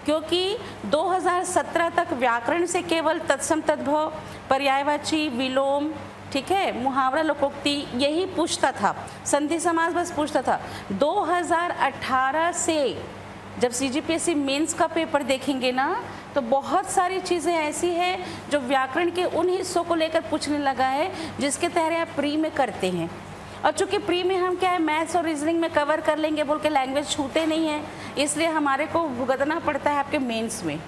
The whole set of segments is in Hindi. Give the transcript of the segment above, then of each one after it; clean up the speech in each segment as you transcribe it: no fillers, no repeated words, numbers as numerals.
क्योंकि 2017 तक व्याकरण से केवल तत्सम तद्भव, पर्यायवाची, विलोम, ठीक है, मुहावरा, लोकोक्ति यही पूछता था, संधि समास बस पूछता था। 2018 से जब सीजीपीएससी मेंस का पेपर देखेंगे ना तो बहुत सारी चीज़ें ऐसी हैं जो व्याकरण के उन हिस्सों को लेकर पूछने लगा है जिसके तहत आप प्री में करते हैं। और चूंकि प्री में हम क्या है मैथ्स और रीजनिंग में कवर कर लेंगे बोल के लैंग्वेज छूते नहीं हैं, इसलिए हमारे को भुगतना पड़ता है आपके मेंस में।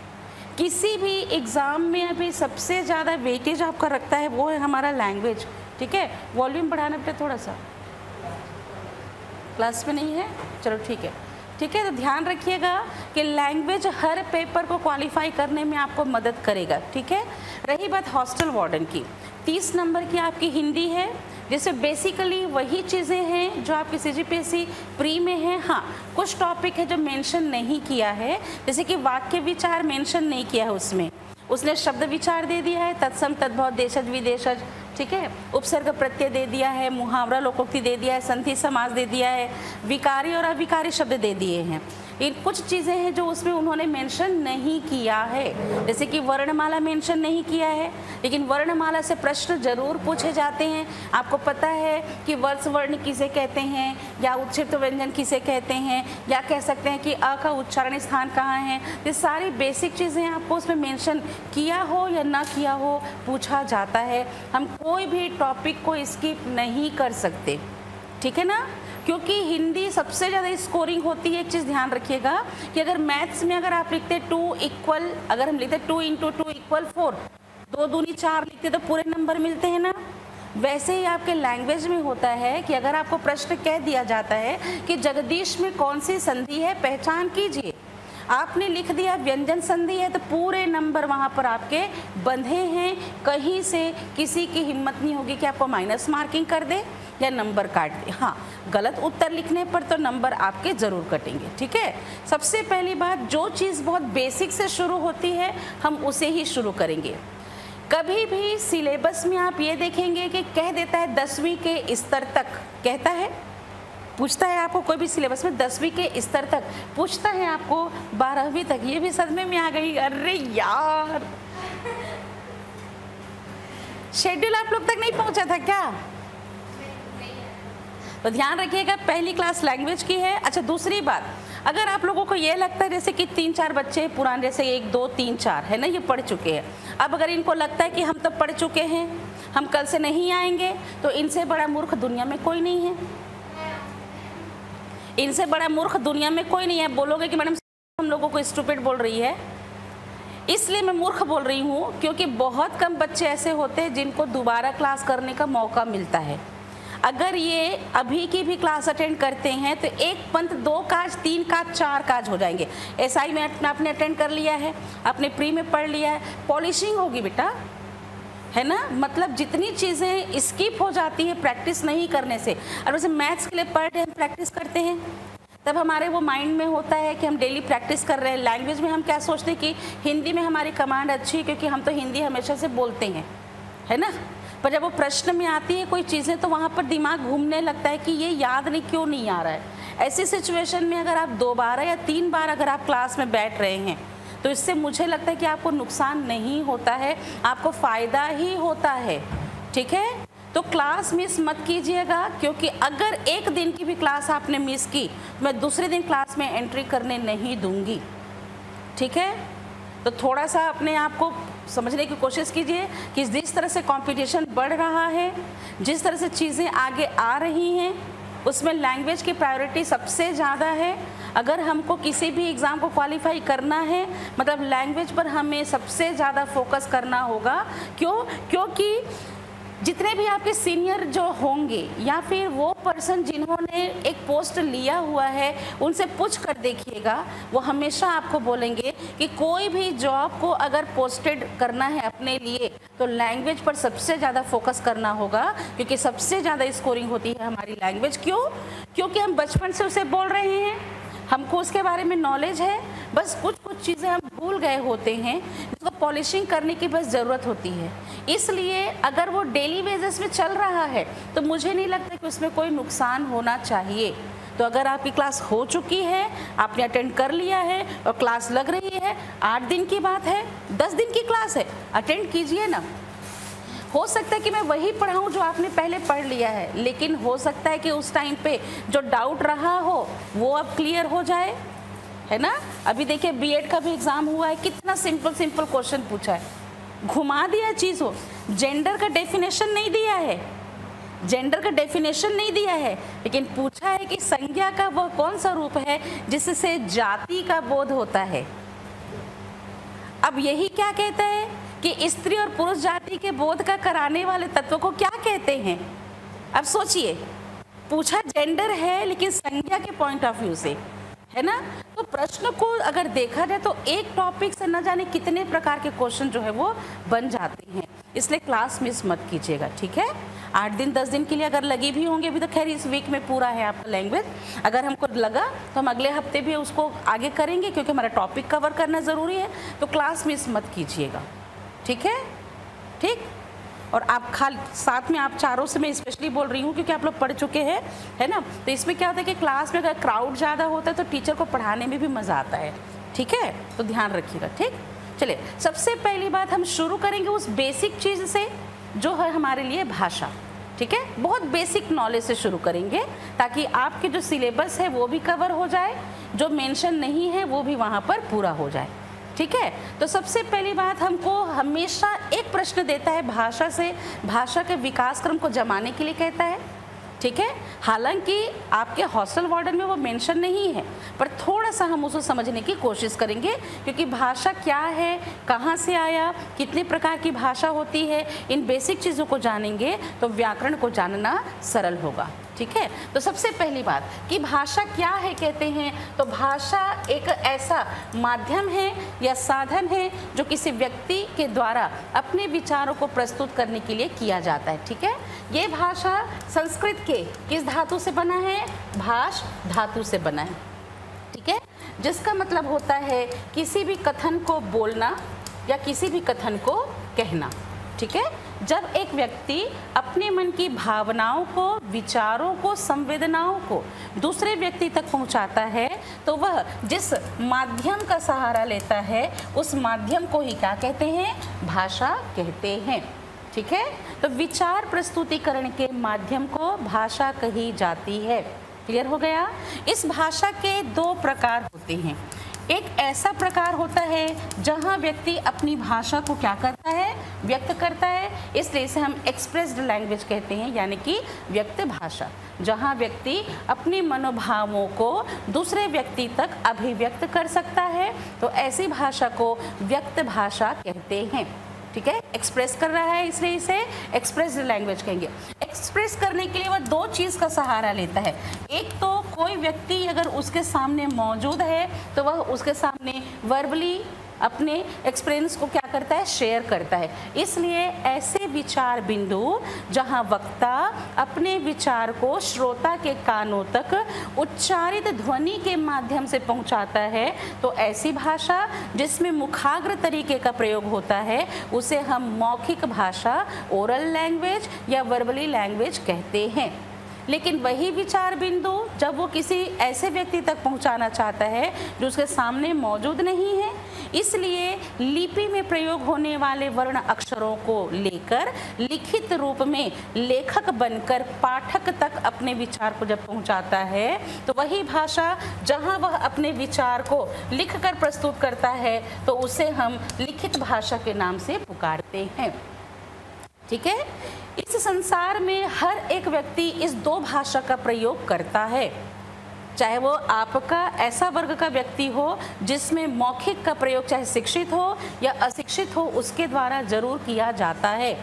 किसी भी एग्ज़ाम में अभी सबसे ज़्यादा वेटेज आपका रखता है वो है हमारा लैंग्वेज, ठीक है। वॉल्यूम बढ़ाना पड़ता थोड़ा सा, क्लास में नहीं है, चलो ठीक है, ठीक है। तो ध्यान रखिएगा कि लैंग्वेज हर पेपर को क्वालिफाई करने में आपको मदद करेगा, ठीक है। रही बात हॉस्टल वार्डन की, 30 नंबर की आपकी हिंदी है, जिससे बेसिकली वही चीज़ें हैं जो आपकी सीजीपीएससी प्री में है। हाँ, कुछ टॉपिक है जो मेंशन नहीं किया है, जैसे कि वाक्य विचार मेंशन नहीं किया है उसने शब्द विचार दे दिया है, तत्सम तद्भव, देशज विदेशज, ठीक है, उपसर्ग प्रत्यय दे दिया है, मुहावरा लोकोक्ति दे दिया है, संधि समास दे दिया है, विकारी और अविकारी शब्द दे दिए हैं। इन कुछ चीज़ें हैं जो उसमें उन्होंने मेंशन नहीं किया है, जैसे कि वर्णमाला मेंशन नहीं किया है, लेकिन वर्णमाला से प्रश्न जरूर पूछे जाते हैं। आपको पता है कि वर्ष वर्ण किसे कहते हैं, या उच्छिष्ट व्यंजन किसे कहते हैं, या कह सकते हैं कि अ का उच्चारण स्थान कहाँ है। ये सारी बेसिक चीज़ें आपको उसमें मेंशन किया हो या ना किया हो पूछा जाता है। हम कोई भी टॉपिक को स्किप नहीं कर सकते, ठीक है ना, क्योंकि हिंदी सबसे ज़्यादा स्कोरिंग होती है। एक चीज़ ध्यान रखिएगा कि अगर मैथ्स में अगर आप लिखते 2 इक्वल, अगर हम लिखते 2 × 2 = 4, 2 दूनी 4 लिखते तो पूरे नंबर मिलते हैं ना। वैसे ही आपके लैंग्वेज में होता है कि अगर आपको प्रश्न कह दिया जाता है कि जगदीश में कौन सी संधि है पहचान कीजिए, आपने लिख दिया व्यंजन संधि है तो पूरे नंबर वहाँ पर आपके बंधे हैं। कहीं से किसी की हिम्मत नहीं होगी कि आपको माइनस मार्किंग कर दे या नंबर काट दे। हाँ, गलत उत्तर लिखने पर तो नंबर आपके ज़रूर कटेंगे, ठीक है। सबसे पहली बात, जो चीज़ बहुत बेसिक से शुरू होती है हम उसे ही शुरू करेंगे। कभी भी सिलेबस में आप ये देखेंगे कि कह देता है 10वीं के स्तर तक, कहता है, पूछता है आपको कोई भी सिलेबस में 10वीं के स्तर तक पूछता है, आपको 12वीं तक, ये भी सदमे में आ गई। अरे यार, शेड्यूल आप लोग तक नहीं पहुंचा था क्या? तो ध्यान रखिएगा, पहली क्लास लैंग्वेज की है। अच्छा, दूसरी बात, अगर आप लोगों को ये लगता है जैसे कि 3-4 बच्चे पुराने, जैसे 1, 2, 3, 4 है ना, ये पढ़ चुके हैं, अब अगर इनको लगता है कि हम तो पढ़ चुके हैं, हम कल से नहीं आएंगे, तो इनसे बड़ा मूर्ख दुनिया में कोई नहीं है। इनसे बड़ा मूर्ख दुनिया में कोई नहीं है। बोलोगे कि मैडम हम लोगों को स्टूपिड बोल रही है, इसलिए मैं मूर्ख बोल रही हूँ क्योंकि बहुत कम बच्चे ऐसे होते हैं जिनको दोबारा क्लास करने का मौका मिलता है। अगर ये अभी की भी क्लास अटेंड करते हैं तो 1 पंथ 2 काज 3 काज 4 काज हो जाएंगे। एसआई में आपने अटेंड कर लिया है, आपने प्री में पढ़ लिया है, पॉलिशिंग होगी बेटा, है ना। मतलब जितनी चीज़ें स्किप हो जाती है प्रैक्टिस नहीं करने से। और वैसे मैथ्स के लिए पर डे हम प्रैक्टिस करते हैं, तब हमारे वो माइंड में होता है कि हम डेली प्रैक्टिस कर रहे हैं। लैंग्वेज में हम क्या सोचते हैं कि हिंदी में हमारी कमांड अच्छी है क्योंकि हम तो हिंदी हमेशा से बोलते हैं, है ना। पर जब वो प्रश्न में आती है कोई चीज़ें तो वहाँ पर दिमाग घूमने लगता है कि ये याद नहीं क्यों नहीं आ रहा है। ऐसी सिचुएशन में अगर आप 2 बार या 3 बार अगर आप क्लास में बैठ रहे हैं तो इससे मुझे लगता है कि आपको नुकसान नहीं होता है, आपको फ़ायदा ही होता है, ठीक है। तो क्लास मिस मत कीजिएगा, क्योंकि अगर एक दिन की भी क्लास आपने मिस की मैं दूसरे दिन क्लास में एंट्री करने नहीं दूंगी, ठीक है। तो थोड़ा सा अपने आप को समझने की कोशिश कीजिए कि जिस तरह से कंपटीशन बढ़ रहा है, जिस तरह से चीज़ें आगे आ रही हैं, उसमें लैंग्वेज की प्रायोरिटी सबसे ज़्यादा है। अगर हमको किसी भी एग्ज़ाम को क्वालिफाई करना है मतलब लैंग्वेज पर हमें सबसे ज़्यादा फोकस करना होगा। क्योंकि जितने भी आपके सीनियर जो होंगे या फिर वो पर्सन जिन्होंने एक पोस्ट लिया हुआ है उनसे पूछ कर देखिएगा, वो हमेशा आपको बोलेंगे कि कोई भी जॉब को अगर पोस्टेड करना है अपने लिए तो लैंग्वेज पर सबसे ज़्यादा फोकस करना होगा, क्योंकि सबसे ज़्यादा स्कोरिंग होती है हमारी लैंग्वेज। क्योंकि हम बचपन से उसे बोल रहे हैं, हमको उसके बारे में नॉलेज है, बस कुछ चीज़ें हम भूल गए होते हैं जिसको पॉलिशिंग करने की बस ज़रूरत होती है। इसलिए अगर वो डेली बेसिस में चल रहा है तो मुझे नहीं लगता कि उसमें कोई नुकसान होना चाहिए। तो अगर आपकी क्लास हो चुकी है, आपने अटेंड कर लिया है और क्लास लग रही है, 8 दिन की बात है, 10 दिन की क्लास है, अटेंड कीजिए ना। हो सकता है कि मैं वही पढ़ाऊँ जो आपने पहले पढ़ लिया है, लेकिन हो सकता है कि उस टाइम पे जो डाउट रहा हो वो अब क्लियर हो जाए, है ना। अभी देखिए बीएड का भी एग्ज़ाम हुआ है, कितना सिंपल सिंपल क्वेश्चन पूछा है, घुमा दिया चीज़ हो। जेंडर का डेफिनेशन नहीं दिया है, जेंडर का डेफिनेशन नहीं दिया है, लेकिन पूछा है कि संज्ञा का वह कौन सा रूप है जिससे जाति का बोध होता है। अब यही क्या कहता है कि स्त्री और पुरुष जाति के बोध का कराने वाले तत्व को क्या कहते हैं। अब सोचिए, पूछा जेंडर है लेकिन संज्ञा के पॉइंट ऑफ व्यू से, है ना। तो प्रश्न को अगर देखा जाए तो एक टॉपिक से न जाने कितने प्रकार के क्वेश्चन जो है वो बन जाते हैं, इसलिए क्लास मिस मत कीजिएगा, ठीक है। 8 दिन 10 दिन के लिए अगर लगी भी होंगे, अभी तो खैर इस वीक में पूरा है आपका लैंग्वेज, अगर हमको लगा तो हम अगले हफ्ते भी उसको आगे करेंगे क्योंकि हमारा टॉपिक कवर करना ज़रूरी है। तो क्लास मिस मत कीजिएगा, ठीक है, ठीक। और आप साथ में आप चारों से मैं स्पेशली बोल रही हूँ क्योंकि आप लोग पढ़ चुके हैं, है ना। तो इसमें क्या होता है कि क्लास में अगर क्राउड ज़्यादा होता है तो टीचर को पढ़ाने में भी मज़ा आता है, ठीक है। तो ध्यान रखिएगा, ठीक। चलिए, सबसे पहली बात हम शुरू करेंगे उस बेसिक चीज़ से जो है हमारे लिए भाषा, ठीक है। बहुत बेसिक नॉलेज से शुरू करेंगे ताकि आपके जो सिलेबस है वो भी कवर हो जाए, जो मेंशन नहीं है वो भी वहाँ पर पूरा हो जाए, ठीक है। तो सबसे पहली बात, हमको हमेशा एक प्रश्न देता है भाषा से, भाषा के विकास क्रम को जमाने के लिए कहता है, ठीक है। हालांकि आपके हॉस्टल वार्डन में वो मेंशन नहीं है, पर थोड़ा सा हम उसको समझने की कोशिश करेंगे क्योंकि भाषा क्या है, कहाँ से आया, कितने प्रकार की भाषा होती है, इन बेसिक चीज़ों को जानेंगे तो व्याकरण को जानना सरल होगा, ठीक है। तो सबसे पहली बात कि भाषा क्या है कहते हैं, तो भाषा एक ऐसा माध्यम है या साधन है जो किसी व्यक्ति के द्वारा अपने विचारों को प्रस्तुत करने के लिए किया जाता है, ठीक है। ये भाषा संस्कृत के किस धातु से बना है, भाष धातु से बना है, ठीक है, जिसका मतलब होता है किसी भी कथन को बोलना या किसी भी कथन को कहना, ठीक है। जब एक व्यक्ति अपने मन की भावनाओं को, विचारों को, संवेदनाओं को दूसरे व्यक्ति तक पहुंचाता है तो वह जिस माध्यम का सहारा लेता है उस माध्यम को ही क्या कहते हैं, भाषा कहते हैं, ठीक है। तो विचार प्रस्तुतिकरण के माध्यम को भाषा कही जाती है। क्लियर हो गया। इस भाषा के 2 प्रकार होते हैं। एक ऐसा प्रकार होता है जहां व्यक्ति अपनी भाषा को क्या करता है, व्यक्त करता है, इसलिए इसे हम एक्सप्रेस्ड लैंग्वेज कहते हैं, यानी कि व्यक्त भाषा, जहां व्यक्ति अपने मनोभावों को दूसरे व्यक्ति तक अभिव्यक्त कर सकता है, तो ऐसी भाषा को व्यक्त भाषा कहते हैं, ठीक है। एक्सप्रेस कर रहा है इसलिए इसे एक्सप्रेस्ड लैंग्वेज कहेंगे। एक्सप्रेस करने के लिए वह 2 चीज़ का सहारा लेता है। एक तो कोई व्यक्ति अगर उसके सामने मौजूद है तो वह उसके सामने वर्बली अपने एक्सपीरियंस को क्या करता है, शेयर करता है। इसलिए ऐसे विचार बिंदु जहां वक्ता अपने विचार को श्रोता के कानों तक उच्चारित ध्वनि के माध्यम से पहुंचाता है, तो ऐसी भाषा जिसमें मुखाग्र तरीके का प्रयोग होता है उसे हम मौखिक भाषा, ओरल लैंग्वेज या वर्बली लैंग्वेज कहते हैं। लेकिन वही विचार बिंदु जब वो किसी ऐसे व्यक्ति तक पहुंचाना चाहता है जो उसके सामने मौजूद नहीं है, इसलिए लिपि में प्रयोग होने वाले वर्ण अक्षरों को लेकर लिखित रूप में लेखक बनकर पाठक तक अपने विचार को जब पहुंचाता है तो वही भाषा जहां वह अपने विचार को लिखकर प्रस्तुत करता है तो उसे हम लिखित भाषा के नाम से पुकारते हैं, ठीक है। इस संसार में हर एक व्यक्ति इस 2 भाषा का प्रयोग करता है, चाहे वो आपका ऐसा वर्ग का व्यक्ति हो जिसमें मौखिक का प्रयोग चाहे शिक्षित हो या अशिक्षित हो उसके द्वारा जरूर किया जाता है,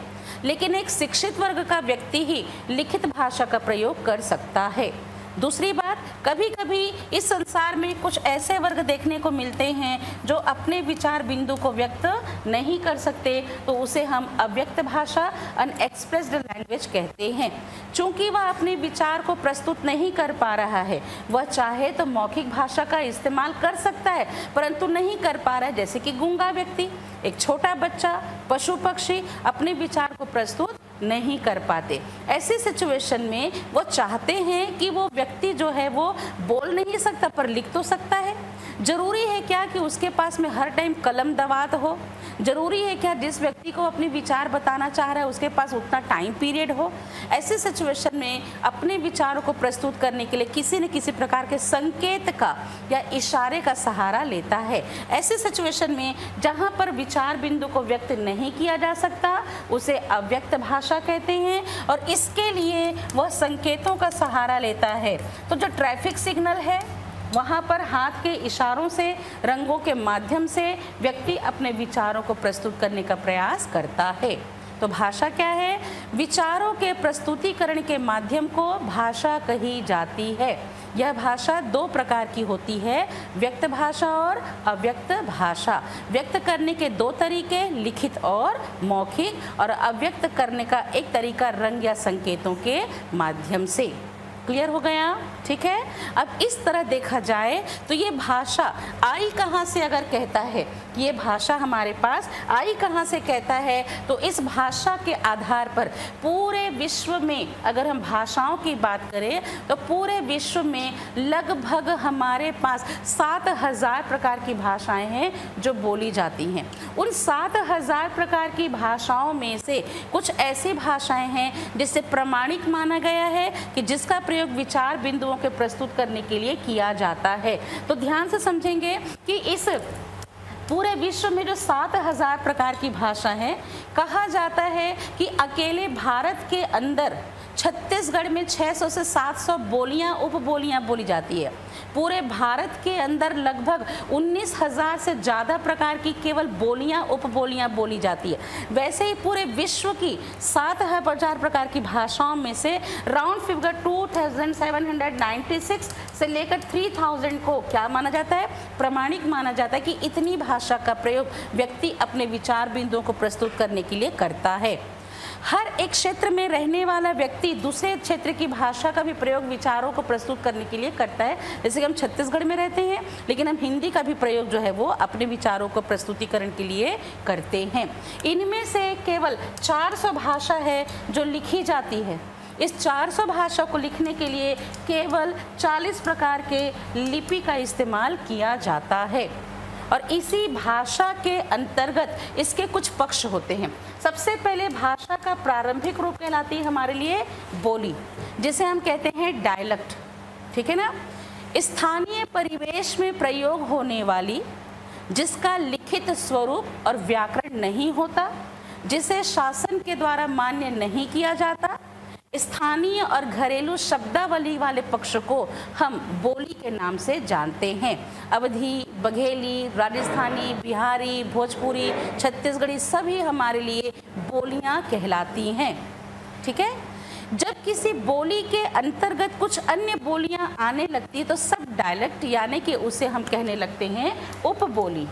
लेकिन एक शिक्षित वर्ग का व्यक्ति ही लिखित भाषा का प्रयोग कर सकता है। दूसरी बात, कभी कभी इस संसार में कुछ ऐसे वर्ग देखने को मिलते हैं जो अपने विचार बिंदु को व्यक्त नहीं कर सकते, तो उसे हम अव्यक्त भाषा, अनएक्सप्रेस्ड लैंग्वेज कहते हैं। चूंकि वह अपने विचार को प्रस्तुत नहीं कर पा रहा है, वह चाहे तो मौखिक भाषा का इस्तेमाल कर सकता है परंतु नहीं कर पा रहा है, जैसे कि गूंगा व्यक्ति, एक छोटा बच्चा, पशु पक्षी अपने विचार को प्रस्तुत नहीं कर पाते। ऐसी सिचुएशन में वो चाहते हैं कि वो व्यक्ति जो है वो बोल नहीं सकता पर लिख तो सकता है। जरूरी है क्या कि उसके पास में हर टाइम कलम दवात हो? जरूरी है क्या जिस व्यक्ति को अपने विचार बताना चाह रहा है उसके पास उतना टाइम पीरियड हो? ऐसी सिचुएशन में अपने विचारों को प्रस्तुत करने के लिए किसी न किसी प्रकार के संकेत का या इशारे का सहारा लेता है। ऐसी सिचुएशन में जहाँ पर विचार बिंदु को व्यक्त नहीं किया जा सकता उसे अव्यक्त भाषा कहते हैं और इसके लिए वह संकेतों का सहारा लेता है। तो जो ट्रैफिक सिग्नल है वहाँ पर हाथ के इशारों से, रंगों के माध्यम से व्यक्ति अपने विचारों को प्रस्तुत करने का प्रयास करता है। तो भाषा क्या है? विचारों के प्रस्तुतिकरण के माध्यम को भाषा कही जाती है। यह भाषा दो प्रकार की होती है, व्यक्त भाषा और अव्यक्त भाषा। व्यक्त करने के दो तरीके, लिखित और मौखिक, और अव्यक्त करने का एक तरीका रंग या संकेतों के माध्यम से। क्लियर हो गया? ठीक है। अब इस तरह देखा जाए तो ये भाषा आई कहाँ से अगर कहता है कि ये भाषा हमारे पास आई कहाँ से कहता है, तो इस भाषा के आधार पर पूरे विश्व में अगर हम भाषाओं की बात करें तो पूरे विश्व में लगभग हमारे पास 7000 प्रकार की भाषाएं हैं जो बोली जाती हैं। उन 7000 प्रकार की भाषाओं में से कुछ ऐसी भाषाएं हैं जिसे प्रमाणिक माना गया है कि जिसका प्रयोग विचार बिंदुओं के प्रस्तुत करने के लिए किया जाता है। तो ध्यान से समझेंगे कि इस पूरे विश्व में जो 7000 प्रकार की भाषा है, कहा जाता है कि अकेले भारत के अंदर छत्तीसगढ़ में 600 से 700 बोलियां उपबोलियां बोली जाती है। पूरे भारत के अंदर लगभग 19,000 से ज़्यादा प्रकार की केवल बोलियां उपबोलियां बोली जाती है। वैसे ही पूरे विश्व की 7000 प्रकार की भाषाओं में से राउंड फिगर 2796 से लेकर 3000 को क्या माना जाता है? प्रमाणिक माना जाता है कि इतनी भाषा का प्रयोग व्यक्ति अपने विचार बिंदुओं को प्रस्तुत करने के लिए करता है। हर एक क्षेत्र में रहने वाला व्यक्ति दूसरे क्षेत्र की भाषा का भी प्रयोग विचारों को प्रस्तुत करने के लिए करता है। जैसे कि हम छत्तीसगढ़ में रहते हैं लेकिन हम हिंदी का भी प्रयोग जो है वो अपने विचारों को प्रस्तुतिकरण के लिए करते हैं। इनमें से केवल 400 भाषा है जो लिखी जाती है। इस 400 भाषा को लिखने के लिए केवल 40 प्रकार के लिपि का इस्तेमाल किया जाता है और इसी भाषा के अंतर्गत इसके कुछ पक्ष होते हैं। सबसे पहले भाषा का प्रारंभिक रूप कहलाती है हमारे लिए बोली, जिसे हम कहते हैं डायलेक्ट। ठीक है ना? स्थानीय परिवेश में प्रयोग होने वाली, जिसका लिखित स्वरूप और व्याकरण नहीं होता, जिसे शासन के द्वारा मान्य नहीं किया जाता, स्थानीय और घरेलू शब्दावली वाले पक्ष को हम बोली के नाम से जानते हैं। अवधी, बघेली, राजस्थानी, बिहारी, भोजपुरी, छत्तीसगढ़ी सभी हमारे लिए बोलियां कहलाती हैं। ठीक है? जब किसी बोली के अंतर्गत कुछ अन्य बोलियां आने लगती तो सब डायलेक्ट यानी कि उसे हम कहने लगते हैं उपबोली।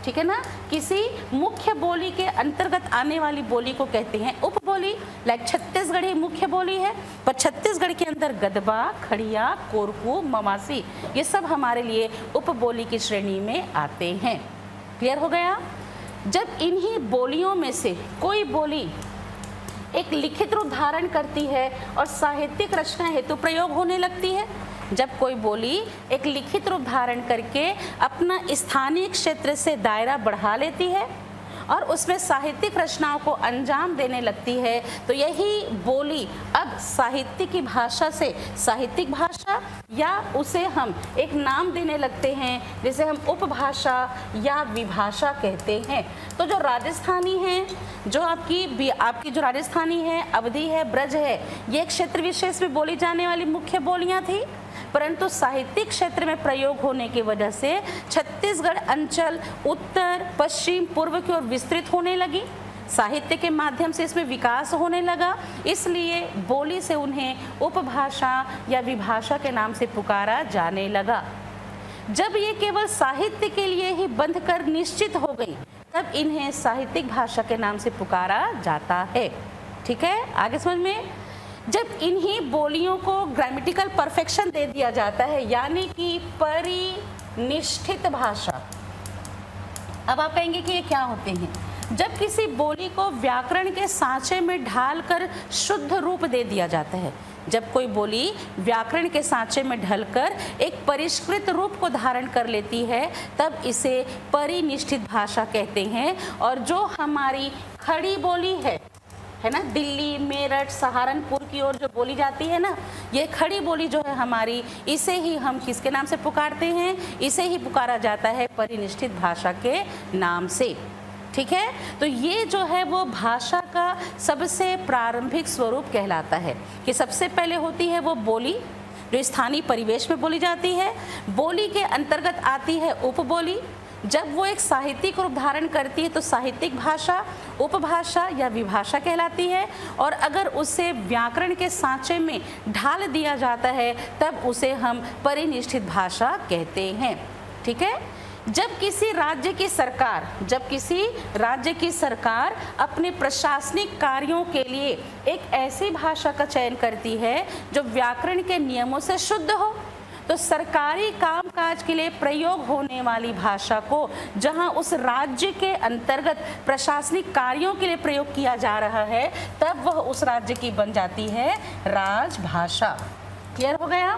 ठीक है ना? किसी मुख्य बोली के अंतर्गत आने वाली बोली को कहते हैं उपबोली। लाइक छत्तीसगढ़ी मुख्य बोली है, पर छत्तीसगढ़ के अंदर गदबा, खड़िया, कोरकू, मवासी ये सब हमारे लिए उपबोली की श्रेणी में आते हैं। क्लियर हो गया? जब इन्हीं बोलियों में से कोई बोली एक लिखित रूप धारण करती है और साहित्यिक रचना हेतु प्रयोग होने लगती है, जब कोई बोली एक लिखित रूप धारण करके अपना स्थानीय क्षेत्र से दायरा बढ़ा लेती है और उसमें साहित्यिक रचनाओं को अंजाम देने लगती है, तो यही बोली अब साहित्य की भाषा से साहित्यिक भाषा या उसे हम एक नाम देने लगते हैं जिसे हम उपभाषा या विभाषा कहते हैं। तो जो राजस्थानी है, जो आपकी जो राजस्थानी है, अवधी है, ब्रज है, ये क्षेत्र विशेष में बोली जाने वाली मुख्य बोलियां थी, परंतु साहित्यिक क्षेत्र में प्रयोग होने की वजह से छत्तीसगढ़ अंचल उत्तर, पश्चिम, पूर्व की ओर विस्तृत होने लगी। साहित्य के माध्यम से इसमें विकास होने लगा, इसलिए बोली से उन्हें उपभाषा या विभाषा के नाम से पुकारा जाने लगा। जब ये केवल साहित्य के लिए ही बंध कर निश्चित हो गई, तब इन्हें साहित्यिक भाषा के नाम से पुकारा जाता है। ठीक है? आगे समझ में? जब इन्हीं बोलियों को ग्रामेटिकल परफेक्शन दे दिया जाता है यानी कि परिनिष्ठित भाषा। अब आप कहेंगे कि ये क्या होते हैं? जब किसी बोली को व्याकरण के सांचे में ढालकर शुद्ध रूप दे दिया जाता है। जब कोई बोली व्याकरण के सांचे में ढलकर एक परिष्कृत रूप को धारण कर लेती है, तब इसे परिनिष्ठित भाषा कहते हैं। और जो हमारी खड़ी बोली है ना, दिल्ली, मेरठ, सहारनपुर की ओर जो बोली जाती है ना, ये खड़ी बोली जो है हमारी, इसे ही हम किसके नाम से पुकारते हैं? इसे ही पुकारा जाता है परिनिष्ठित भाषा के नाम से। ठीक है, तो ये जो है वो भाषा का सबसे प्रारंभिक स्वरूप कहलाता है कि सबसे पहले होती है वो बोली जो स्थानीय परिवेश में बोली जाती है। बोली के अंतर्गत आती है उपबोली। जब वो एक साहित्यिक रूप धारण करती है तो साहित्यिक भाषा, उपभाषा या विभाषा कहलाती है। और अगर उसे व्याकरण के सांचे में ढाल दिया जाता है तब उसे हम परिनिष्ठित भाषा कहते हैं। ठीक है, जब किसी राज्य की सरकार अपने प्रशासनिक कार्यों के लिए एक ऐसी भाषा का चयन करती है जो व्याकरण के नियमों से शुद्ध हो, तो सरकारी कामकाज के लिए प्रयोग होने वाली भाषा को जहां उस राज्य के अंतर्गत प्रशासनिक कार्यों के लिए प्रयोग किया जा रहा है, तब वह उस राज्य की बन जाती है राजभाषा। क्लियर हो गया?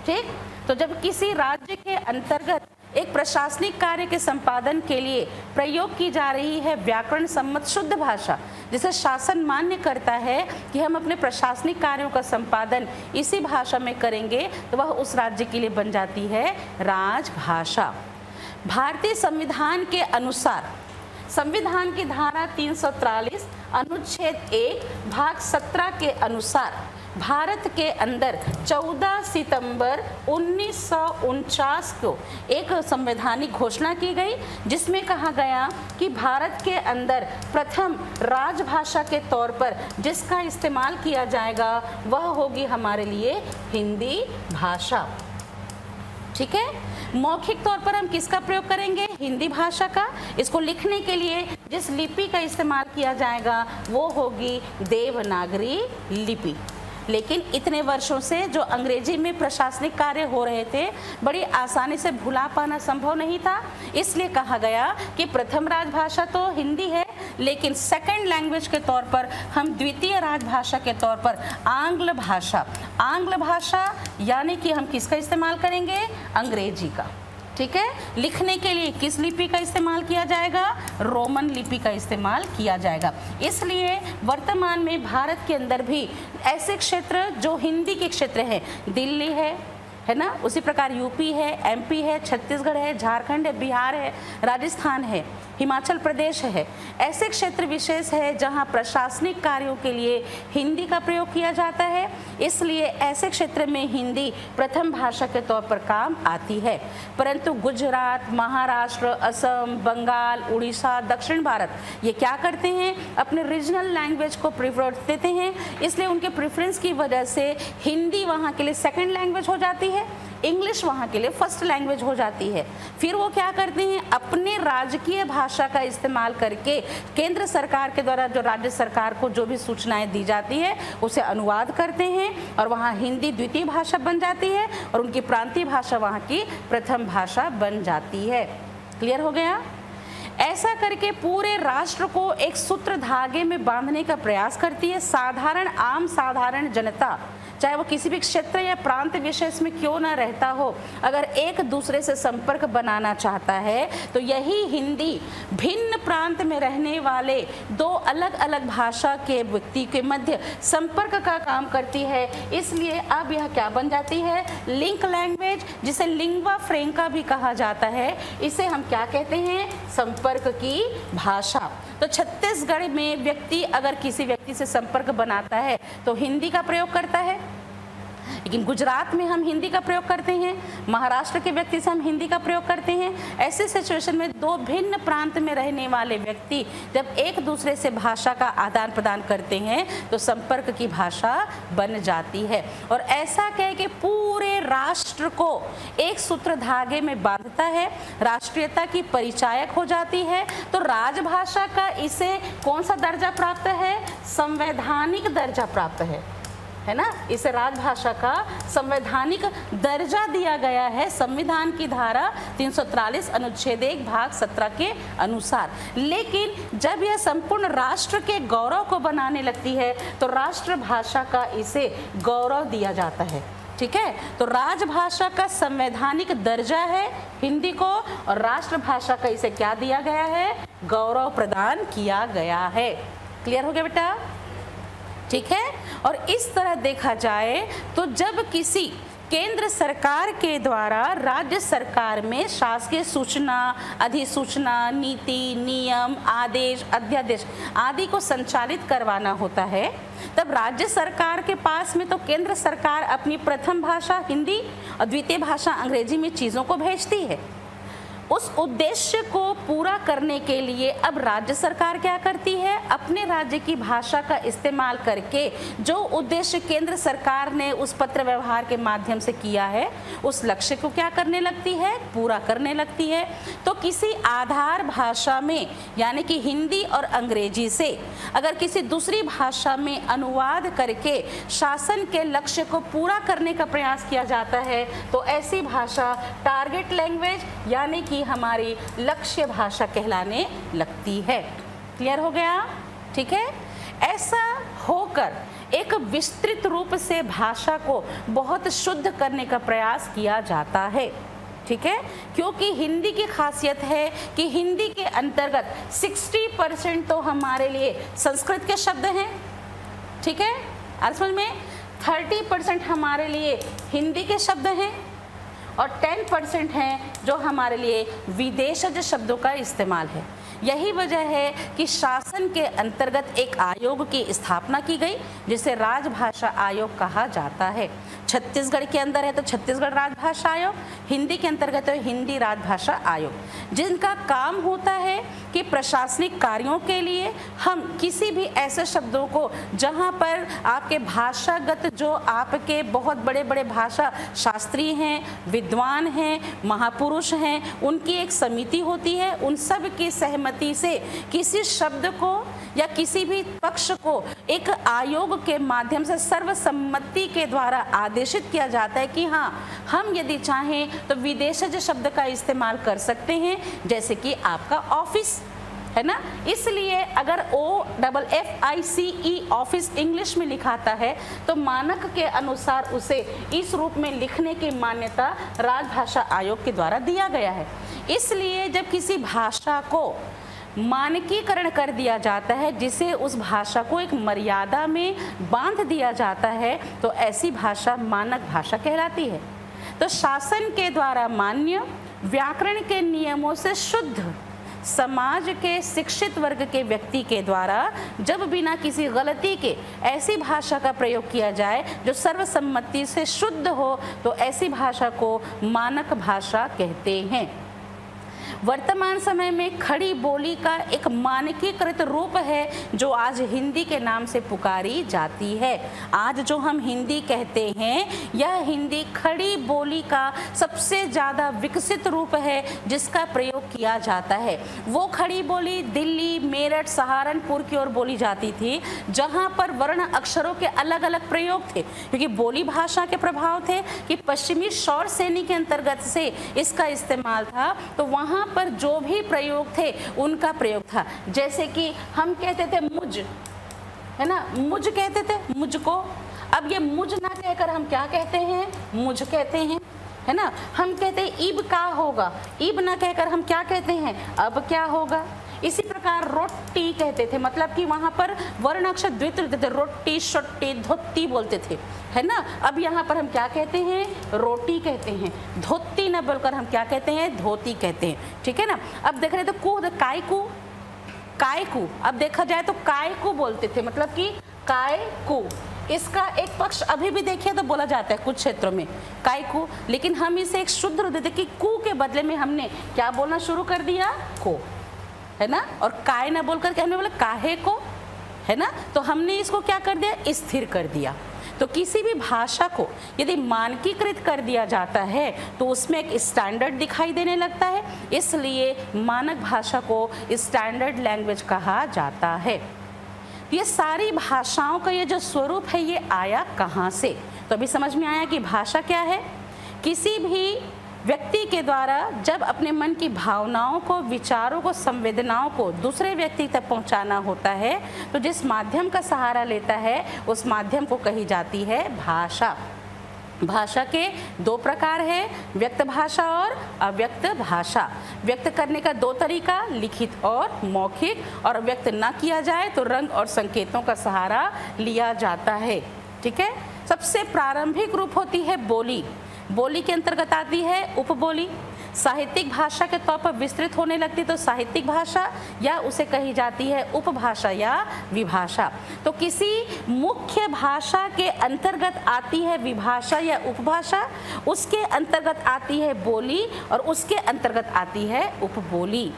ठीक, तो जब किसी राज्य के अंतर्गत एक प्रशासनिक कार्य के संपादन के लिए प्रयोग की जा रही है व्याकरण सम्मत शुद्ध भाषा, जिसे शासन मान्य करता है कि हम अपने प्रशासनिक कार्यों का संपादन इसी भाषा में करेंगे, तो वह उस राज्य के लिए बन जाती है राजभाषा। भारतीय संविधान के अनुसार संविधान की धारा 343 अनुच्छेद 1 भाग 17 के अनुसार भारत के अंदर 14 सितंबर 1949 को एक संवैधानिक घोषणा की गई, जिसमें कहा गया कि भारत के अंदर प्रथम राजभाषा के तौर पर जिसका इस्तेमाल किया जाएगा वह होगी हमारे लिए हिंदी भाषा। ठीक है, मौखिक तौर पर हम किसका प्रयोग करेंगे? हिंदी भाषा का। इसको लिखने के लिए जिस लिपि का इस्तेमाल किया जाएगा वो होगी देवनागरी लिपि। लेकिन इतने वर्षों से जो अंग्रेजी में प्रशासनिक कार्य हो रहे थे, बड़ी आसानी से भुला पाना संभव नहीं था, इसलिए कहा गया कि प्रथम राजभाषा तो हिंदी है, लेकिन सेकंड लैंग्वेज के तौर पर हम द्वितीय राजभाषा के तौर पर आंग्ल भाषा यानी कि हम किसका इस्तेमाल करेंगे? अंग्रेजी का। ठीक है, लिखने के लिए किस लिपि का इस्तेमाल किया जाएगा? रोमन लिपि का इस्तेमाल किया जाएगा। इसलिए वर्तमान में भारत के अंदर भी ऐसे क्षेत्र जो हिंदी के क्षेत्र हैं, दिल्ली है ना, उसी प्रकार यूपी है, एमपी है, छत्तीसगढ़ है, झारखंड है, बिहार है, राजस्थान है, हिमाचल प्रदेश है। ऐसे क्षेत्र विशेष है जहां प्रशासनिक कार्यों के लिए हिंदी का प्रयोग किया जाता है, इसलिए ऐसे क्षेत्र में हिंदी प्रथम भाषा के तौर पर काम आती है। परंतु गुजरात, महाराष्ट्र, असम, बंगाल, उड़ीसा, दक्षिण भारत ये क्या करते हैं? अपने रीजनल लैंग्वेज को प्रेफरेंस देते हैं, इसलिए उनके प्रेफरेंस की वजह से हिंदी वहाँ के लिए सेकेंड लैंग्वेज हो जाती है, इंग्लिश वहाँ के लिए फर्स्ट लैंग्वेज हो जाती है। फिर वो क्या करते हैं? अपने राजकीय भाषा का इस्तेमाल करके केंद्र सरकार के द्वारा जो राज्य सरकार को जो भी सूचनाएं दी जाती है उसे अनुवाद करते हैं और वहाँ हिंदी द्वितीय भाषा बन जाती है और उनकी प्रांतीय भाषा वहाँ की प्रथम भाषा बन जाती है। क्लियर हो गया? ऐसा करके पूरे राष्ट्र को एक सूत्र धागे में बांधने का प्रयास करती है आम साधारण जनता, चाहे वो किसी भी क्षेत्र या प्रांत विशेष में क्यों ना रहता हो, अगर एक दूसरे से संपर्क बनाना चाहता है तो यही हिंदी भिन्न प्रांत में रहने वाले दो अलग अलग भाषा के व्यक्ति के मध्य संपर्क का काम करती है। इसलिए अब यह क्या बन जाती है? लिंक लैंग्वेज, जिसे लिंग्वा फ्रैंका भी कहा जाता है। इसे हम क्या कहते हैं? संपर्क की भाषा। तो छत्तीसगढ़ में व्यक्ति अगर किसी व्यक्ति से संपर्क बनाता है तो हिंदी का प्रयोग करता है, लेकिन गुजरात में हम हिंदी का प्रयोग करते हैं, महाराष्ट्र के व्यक्ति से हम हिंदी का प्रयोग करते हैं। ऐसे सिचुएशन में दो भिन्न प्रांत में रहने वाले व्यक्ति जब एक दूसरे से भाषा का आदान प्रदान करते हैं तो संपर्क की भाषा बन जाती है और ऐसा कह के पूरे राष्ट्र को एक सूत्र धागे में बांधता है, राष्ट्रीयता की परिचायक हो जाती है। तो राजभाषा का इसे कौन सा दर्जा प्राप्त है? संवैधानिक दर्जा प्राप्त है। है ना, इसे राजभाषा का संवैधानिक दर्जा दिया गया है संविधान की धारा 343 अनुच्छेद 1 भाग 17 के अनुसार। लेकिन जब यह संपूर्ण राष्ट्र के गौरव को बनाने लगती है तो राष्ट्रभाषा का इसे गौरव दिया जाता है। ठीक है, तो राजभाषा का संवैधानिक दर्जा है हिंदी को, और राष्ट्रभाषा का इसे क्या दिया गया है, गौरव प्रदान किया गया है। क्लियर हो गया बेटा? ठीक है, और इस तरह देखा जाए तो जब किसी केंद्र सरकार के द्वारा राज्य सरकार में शासकीय सूचना, अधिसूचना, नीति, नियम, आदेश, अध्यादेश आदि को संचालित करवाना होता है, तब राज्य सरकार के पास में तो केंद्र सरकार अपनी प्रथम भाषा हिंदी और द्वितीय भाषा अंग्रेजी में चीज़ों को भेजती है। उस उद्देश्य को पूरा करने के लिए अब राज्य सरकार क्या करती है, अपने राज्य की भाषा का इस्तेमाल करके जो उद्देश्य केंद्र सरकार ने उस पत्र व्यवहार के माध्यम से किया है उस लक्ष्य को क्या करने लगती है, पूरा करने लगती है। तो किसी आधार भाषा में यानी कि हिंदी और अंग्रेजी से अगर किसी दूसरी भाषा में अनुवाद करके शासन के लक्ष्य को पूरा करने का प्रयास किया जाता है तो ऐसी भाषा टारगेट लैंग्वेज यानी कि हमारी लक्ष्य भाषा कहलाने लगती है। क्लियर हो गया? ठीक है, ऐसा होकर एक विस्तृत रूप से भाषा को बहुत शुद्ध करने का प्रयास किया जाता है। ठीक है, क्योंकि हिंदी की खासियत है कि हिंदी के अंतर्गत 60% तो हमारे लिए संस्कृत के शब्द हैं। ठीक है, असल में 30% हमारे लिए हिंदी के शब्द हैं और 10% हैं जो हमारे लिए विदेशज शब्दों का इस्तेमाल है। यही वजह है कि शासन के अंतर्गत एक आयोग की स्थापना की गई जिसे राजभाषा आयोग कहा जाता है। छत्तीसगढ़ के अंदर है तो छत्तीसगढ़ राजभाषा आयोग, हिंदी के अंतर्गत है हिंदी राजभाषा आयोग, जिनका काम होता है कि प्रशासनिक कार्यों के लिए हम किसी भी ऐसे शब्दों को जहां पर आपके भाषागत जो आपके बहुत बड़े बड़े भाषा शास्त्री हैं, विद्वान हैं, महापुरुष हैं, उनकी एक समिति होती है, उन सब की सहमति से किसी शब्द को या किसी भी पक्ष को एक आयोग के माध्यम से सर्वसम्मति के द्वारा आदेशित किया जाता है कि हाँ, हम यदि चाहें तो विदेशज शब्द का इस्तेमाल कर सकते हैं, जैसे कि आपका ऑफिस है ना। इसलिए अगर OFFICE ऑफिस इंग्लिश में लिखाता है तो मानक के अनुसार उसे इस रूप में लिखने की मान्यता राजभाषा आयोग के द्वारा दिया गया है। इसलिए जब किसी भाषा को मानकीकरण कर दिया जाता है, जिसे उस भाषा को एक मर्यादा में बांध दिया जाता है, तो ऐसी भाषा मानक भाषा कहलाती है। तो शासन के द्वारा मान्य व्याकरण के नियमों से शुद्ध समाज के शिक्षित वर्ग के व्यक्ति के द्वारा जब बिना किसी गलती के ऐसी भाषा का प्रयोग किया जाए जो सर्वसम्मति से शुद्ध हो, तो ऐसी भाषा को मानक भाषा कहते हैं। वर्तमान समय में खड़ी बोली का एक मानकीकृत रूप है जो आज हिंदी के नाम से पुकारी जाती है। आज जो हम हिंदी कहते हैं यह हिंदी खड़ी बोली का सबसे ज़्यादा विकसित रूप है जिसका प्रयोग किया जाता है। वो खड़ी बोली दिल्ली, मेरठ, सहारनपुर की ओर बोली जाती थी जहाँ पर वर्ण अक्षरों के अलग अलग प्रयोग थे, क्योंकि बोली भाषा के प्रभाव थे कि पश्चिमी शौर सैनी के अंतर्गत से इसका इस्तेमाल था, तो वहाँ पर जो भी प्रयोग थे उनका प्रयोग था। जैसे कि हम कहते थे मुझ, है ना, मुझ कहते थे मुझको, अब ये मुझ ना कहकर हम क्या कहते हैं, मुझ कहते हैं, है ना। हम कहते हैं ईब का होगा, ईब ना कहकर हम क्या कहते हैं, अब क्या होगा। इसी प्रकार रोटी कहते थे, मतलब कि वहाँ पर वर्ण अक्षर द्वितीय होते थे, रोटी, शोटी, धोती बोलते थे, है ना। अब यहाँ पर हम क्या कहते हैं, रोटी कहते हैं, धोती न बोलकर हम क्या कहते हैं, धोती कहते हैं, ठीक है ना। अब देख रहे तो कू, काय कू, काय कू, अब देखा जाए तो काय कू बोलते थे, मतलब कि काय कू। इसका एक पक्ष अभी भी देखिए तो बोला जाता है कुछ क्षेत्रों में काय कू, लेकिन हम इसे एक शुद्ध रूप देते कि कू के बदले में हमने क्या बोलना शुरू कर दिया, को, है ना। और काय ना बोलकर के हमने बोला काहे को, है ना। तो हमने इसको क्या कर दिया, स्थिर कर दिया। तो किसी भी भाषा को यदि मानकीकृत कर दिया जाता है तो उसमें एक स्टैंडर्ड दिखाई देने लगता है, इसलिए मानक भाषा को स्टैंडर्ड लैंग्वेज कहा जाता है। ये सारी भाषाओं का ये जो स्वरूप है ये आया कहाँ से? तो अभी समझ में आया कि भाषा क्या है। किसी भी व्यक्ति के द्वारा जब अपने मन की भावनाओं को, विचारों को, संवेदनाओं को दूसरे व्यक्ति तक पहुंचाना होता है तो जिस माध्यम का सहारा लेता है उस माध्यम को कही जाती है भाषा। भाषा के दो प्रकार है, व्यक्त भाषा और अव्यक्त भाषा। व्यक्त करने का दो तरीका, लिखित और मौखिक, और व्यक्त न किया जाए तो रंग और संकेतों का सहारा लिया जाता है। ठीक है। सबसे प्रारंभिक रूप होती है बोली। बोली के अंतर्गत आती है उपबोली। साहित्यिक भाषा के तौर पर विस्तृत होने लगती तो साहित्यिक भाषा, या उसे कही जाती है उपभाषा या विभाषा। तो किसी मुख्य भाषा के अंतर्गत आती है विभाषा या उपभाषा, उसके अंतर्गत आती है बोली और उसके अंतर्गत आती है उपबोली।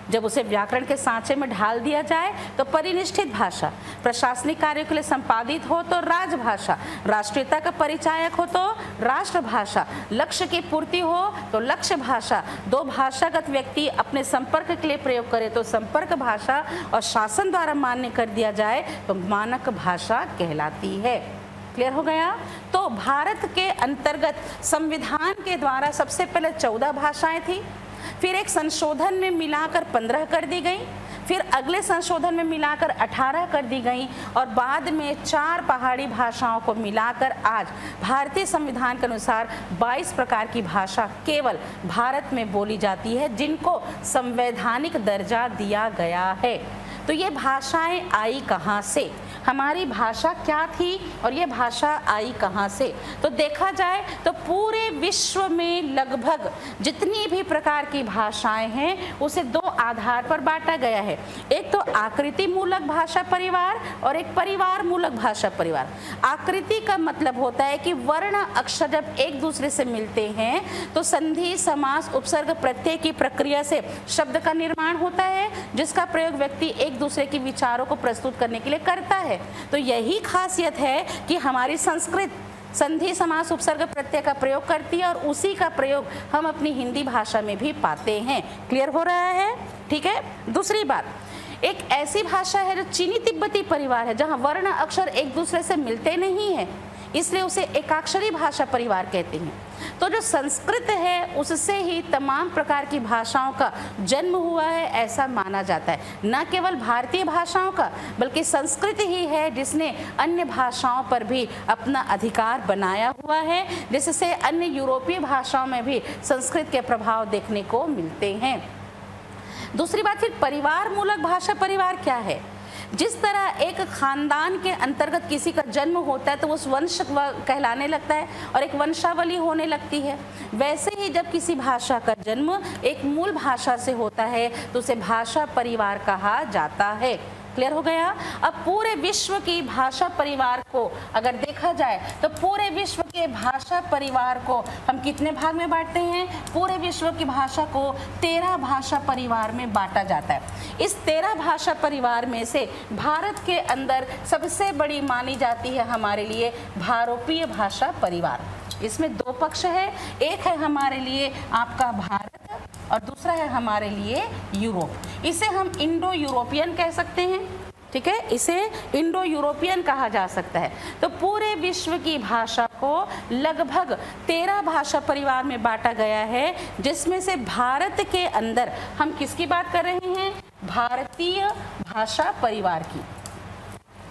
जब उसे व्याकरण के सांचे में ढाल दिया जाए तो परिनिष्ठित भाषा, प्रशासनिक कार्यों के लिए संपादित हो तो राजभाषा, राष्ट्रीयता का परिचायक हो तो राष्ट्रभाषा, लक्ष्य की पूर्ति हो तो लक्ष्य भाषा, दो भाषागत व्यक्ति अपने संपर्क के लिए प्रयोग करे तो संपर्क भाषा, और शासन द्वारा मान्य कर दिया जाए तो मानक भाषा कहलाती है। क्लियर हो गया? तो भारत के अंतर्गत संविधान के द्वारा सबसे पहले 14 भाषाएं थी, फिर एक संशोधन में मिलाकर 15 कर दी गई, फिर अगले संशोधन में मिलाकर 18 कर दी गई, और बाद में 4 पहाड़ी भाषाओं को मिलाकर आज भारतीय संविधान के अनुसार 22 प्रकार की भाषा केवल भारत में बोली जाती है जिनको संवैधानिक दर्जा दिया गया है। तो ये भाषाएं आई कहाँ से? हमारी भाषा क्या थी और ये भाषा आई कहाँ से? तो देखा जाए तो पूरे विश्व में लगभग जितनी भी प्रकार की भाषाएं हैं उसे दो आधार पर बांटा गया है। एक तो आकृति मूलक भाषा परिवार और एक परिवार मूलक भाषा परिवार। आकृति का मतलब होता है कि वर्ण अक्षर जब एक दूसरे से मिलते हैं तो संधि, समास, उपसर्ग, प्रत्यय की प्रक्रिया से शब्द का निर्माण होता है जिसका प्रयोग व्यक्ति एक दूसरे के विचारों को प्रस्तुत करने के लिए करता है। तो यही खासियत है कि हमारी संस्कृत संधि, समास, उपसर्ग, प्रत्यय का प्रयोग करती है और उसी का प्रयोग हम अपनी हिंदी भाषा में भी पाते हैं। क्लियर हो रहा है? ठीक है। दूसरी बात, एक ऐसी भाषा है जो चीनी तिब्बती परिवार है जहां वर्ण अक्षर एक दूसरे से मिलते नहीं है, इसलिए उसे एकाक्षरी भाषा परिवार कहते हैं। तो जो संस्कृत है उससे ही तमाम प्रकार की भाषाओं का जन्म हुआ है ऐसा माना जाता है। न केवल भारतीय भाषाओं का बल्कि संस्कृत ही है जिसने अन्य भाषाओं पर भी अपना अधिकार बनाया हुआ है, जिससे अन्य यूरोपीय भाषाओं में भी संस्कृत के प्रभाव देखने को मिलते हैं। दूसरी बात, फिर परिवार मूलक भाषा परिवार क्या है? जिस तरह एक खानदान के अंतर्गत किसी का जन्म होता है तो उस वंश कहलाने लगता है और एक वंशावली होने लगती है, वैसे ही जब किसी भाषा का जन्म एक मूल भाषा से होता है तो उसे भाषा परिवार कहा जाता है। क्लियर हो गया? अब पूरे विश्व की भाषा परिवार को अगर देखा जाए तो पूरे विश्व के भाषा परिवार को हम कितने भाग में बांटते हैं? पूरे विश्व की भाषा को 13 भाषा परिवार में बांटा जाता है। इस 13 भाषा परिवार में से भारत के अंदर सबसे बड़ी मानी जाती है हमारे लिए भारोपीय भाषा परिवार। इसमें दो पक्ष है, एक है हमारे लिए आपका भारत और दूसरा है हमारे लिए यूरोप। इसे हम इंडो यूरोपियन कह सकते हैं। ठीक है, इसे इंडो यूरोपियन कहा जा सकता है। तो पूरे विश्व की भाषा को लगभग 13 भाषा परिवार में बांटा गया है, जिसमें से भारत के अंदर हम किसकी बात कर रहे हैं? भारतीय भाषा परिवार की।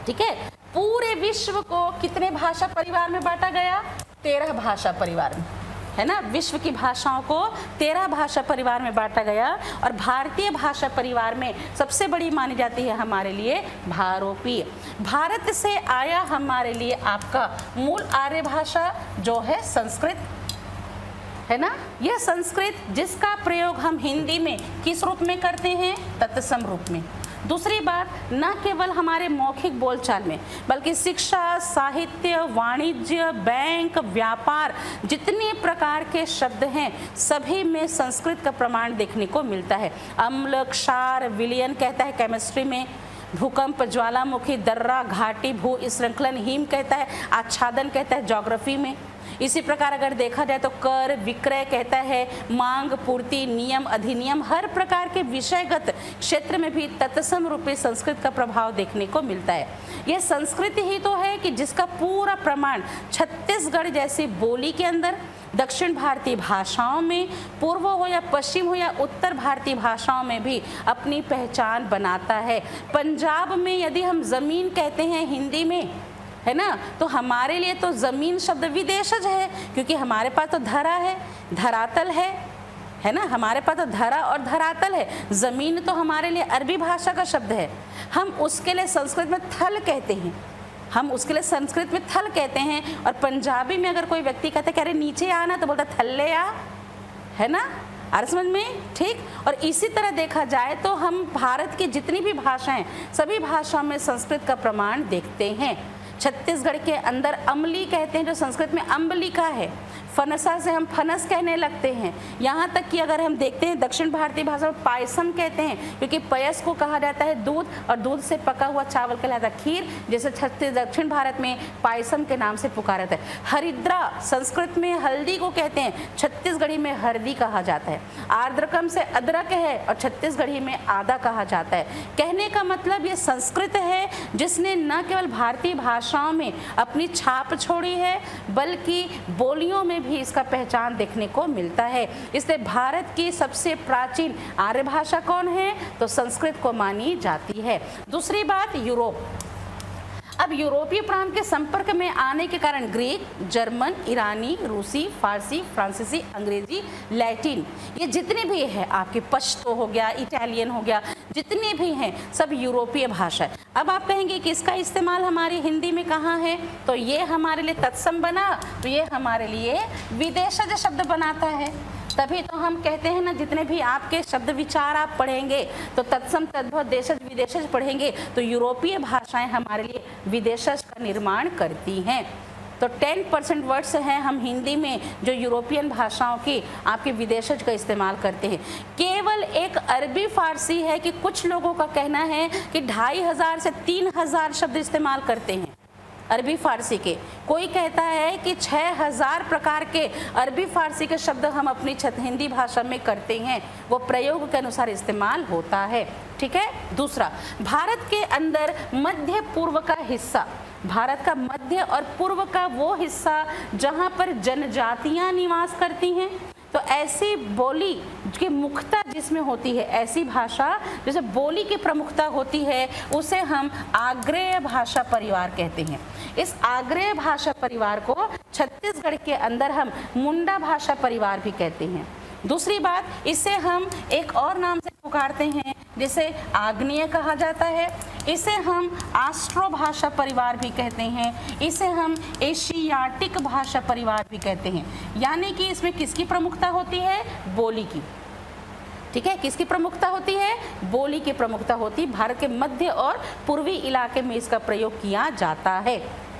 ठीक है, पूरे विश्व को कितने भाषा परिवार में बांटा गया? 13 भाषा परिवार में, है ना। विश्व की भाषाओं को 13 भाषा परिवार में बांटा गया और भारतीय भाषा परिवार में सबसे बड़ी मानी जाती है हमारे लिए भारोपीय। भारत से आया हमारे लिए आपका मूल आर्य भाषा जो है संस्कृत, है ना। यह संस्कृत जिसका प्रयोग हम हिंदी में किस रूप में करते हैं? तत्सम रूप में। दूसरी बात, न केवल हमारे मौखिक बोलचाल में बल्कि शिक्षा, साहित्य, वाणिज्य, बैंक, व्यापार जितने प्रकार के शब्द हैं सभी में संस्कृत का प्रमाण देखने को मिलता है। अम्ल, क्षार, विलयन कहता है केमिस्ट्री में, भूकंप, ज्वालामुखी, दर्रा, घाटी, भू स्खलन, हिम कहता है, आच्छादन कहता है ज्योग्राफी में। इसी प्रकार अगर देखा जाए तो कर विक्रय कहता है, मांग पूर्ति, नियम अधिनियम, हर प्रकार के विषयगत क्षेत्र में भी तत्सम रूपी संस्कृत का प्रभाव देखने को मिलता है। यह संस्कृत ही तो है कि जिसका पूरा प्रमाण छत्तीसगढ़ जैसी बोली के अंदर, दक्षिण भारतीय भाषाओं में, पूर्व हो या पश्चिम हो या उत्तर भारतीय भाषाओं में भी अपनी पहचान बनाता है। पंजाब में यदि हम जमीन कहते हैं हिंदी में, है ना, तो हमारे लिए तो जमीन शब्द विदेशज है, क्योंकि हमारे पास तो धरा है, धरातल है ना, हमारे पास तो धरा और धरातल है। जमीन तो हमारे लिए अरबी भाषा का शब्द है, हम उसके लिए संस्कृत में थल कहते हैं, हम उसके लिए संस्कृत में थल कहते हैं। और पंजाबी में अगर कोई व्यक्ति कहता है कि अरे नीचे आना, तो बोलता थल्ले आ, है ना, आ समझ में, ठीक। और इसी तरह देखा जाए तो हम भारत की जितनी भी भाषाएं, सभी भाषाओं में संस्कृत का प्रमाण देखते हैं। छत्तीसगढ़ के अंदर अम्ली कहते हैं, जो संस्कृत में अम्ब लिखा है, फनसा से हम फनस कहने लगते हैं। यहाँ तक कि अगर हम देखते हैं दक्षिण भारतीय भाषा में पायसम कहते हैं, क्योंकि पयस को कहा जाता है दूध, और दूध से पका हुआ चावल कहलाता है खीर, जैसे दक्षिण भारत में पायसम के नाम से पुकारा जाता है। हरिद्रा संस्कृत में हल्दी को कहते हैं, छत्तीसगढ़ी में हरदी कहा जाता है। आर्द्रकम से अदरक है और छत्तीसगढ़ी में आदा कहा जाता है। कहने का मतलब ये संस्कृत है जिसने न केवल भारतीय भाषाओं में अपनी छाप छोड़ी है, बल्कि बोलियों में भी इसका पहचान देखने को मिलता है। इसलिए भारत की सबसे प्राचीन आर्य भाषा कौन है, तो संस्कृत को मानी जाती है। दूसरी बात, यूरोप। अब यूरोपीय प्रांत के संपर्क में आने के कारण ग्रीक, जर्मन, ईरानी, रूसी, फारसी, फ्रांसीसी, अंग्रेजी, लैटिन, ये जितने भी है आपके, पश्तो हो गया, इटालियन हो गया, जितने भी हैं सब यूरोपीय भाषा है। अब आप कहेंगे कि इसका इस्तेमाल हमारी हिंदी में कहाँ है, तो ये हमारे लिए तत्सम बना, तो ये हमारे लिए विदेशज शब्द बनाता है। तभी तो हम कहते हैं ना, जितने भी आपके शब्द विचार आप पढ़ेंगे तो तत्सम, तद्भव, देशज, विदेशज पढ़ेंगे, तो यूरोपीय भाषाएं हमारे लिए विदेशज का निर्माण करती हैं। तो 10% वर्ड्स हैं हम हिंदी में जो यूरोपियन भाषाओं की आपके विदेशज का इस्तेमाल करते हैं। केवल एक अरबी फारसी है कि कुछ लोगों का कहना है कि 2500 से 3000 शब्द इस्तेमाल करते हैं अरबी फारसी के। कोई कहता है कि 6000 प्रकार के अरबी फारसी के शब्द हम अपनी हिंदी भाषा में करते हैं, वो प्रयोग के अनुसार इस्तेमाल होता है, ठीक है। दूसरा, भारत के अंदर मध्य पूर्व का हिस्सा, भारत का मध्य और पूर्व का वो हिस्सा जहाँ पर जनजातियाँ निवास करती हैं, तो ऐसी बोली की मुख्यता जिसमें होती है, ऐसी भाषा जैसे बोली की प्रमुखता होती है, उसे हम आग्नेय भाषा परिवार कहते हैं। इस आग्नेय भाषा परिवार को छत्तीसगढ़ के अंदर हम मुंडा भाषा परिवार भी कहते हैं। दूसरी बात, इसे हम एक और नाम से पुकारते हैं, जिसे आग्नेय कहा जाता है। इसे हम आस्ट्रो भाषा परिवार भी कहते हैं, इसे हम एशियाटिक भाषा परिवार भी कहते हैं। यानी कि इसमें किसकी प्रमुखता होती है, बोली की, ठीक है। किसकी प्रमुखता होती है, बोली की प्रमुखता होती है। भारत के मध्य और पूर्वी इलाके में इसका प्रयोग किया जाता है,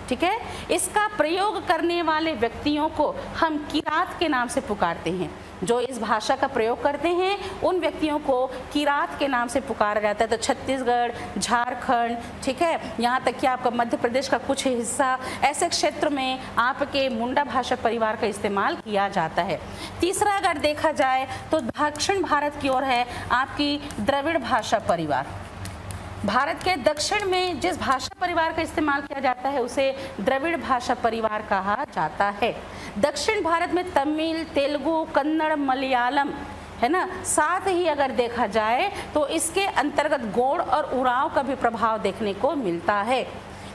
ठीक है। इसका प्रयोग करने वाले व्यक्तियों को हम किरात के नाम से पुकारते हैं। जो इस भाषा का प्रयोग करते हैं उन व्यक्तियों को किरात के नाम से पुकारा जाता है। तो छत्तीसगढ़, झारखंड, ठीक है, यहाँ तक कि आपका मध्य प्रदेश का कुछ हिस्सा, ऐसे क्षेत्र में आपके मुंडा भाषा परिवार का इस्तेमाल किया जाता है। तीसरा अगर देखा जाए तो दक्षिण भारत की ओर है आपकी द्रविड़ भाषा परिवार। भारत के दक्षिण में जिस भाषा परिवार का इस्तेमाल किया जाता है उसे द्रविड़ भाषा परिवार कहा जाता है। दक्षिण भारत में तमिल, तेलुगु, कन्नड़, मलयालम, है ना, साथ ही अगर देखा जाए तो इसके अंतर्गत गोंड और उरांव का भी प्रभाव देखने को मिलता है।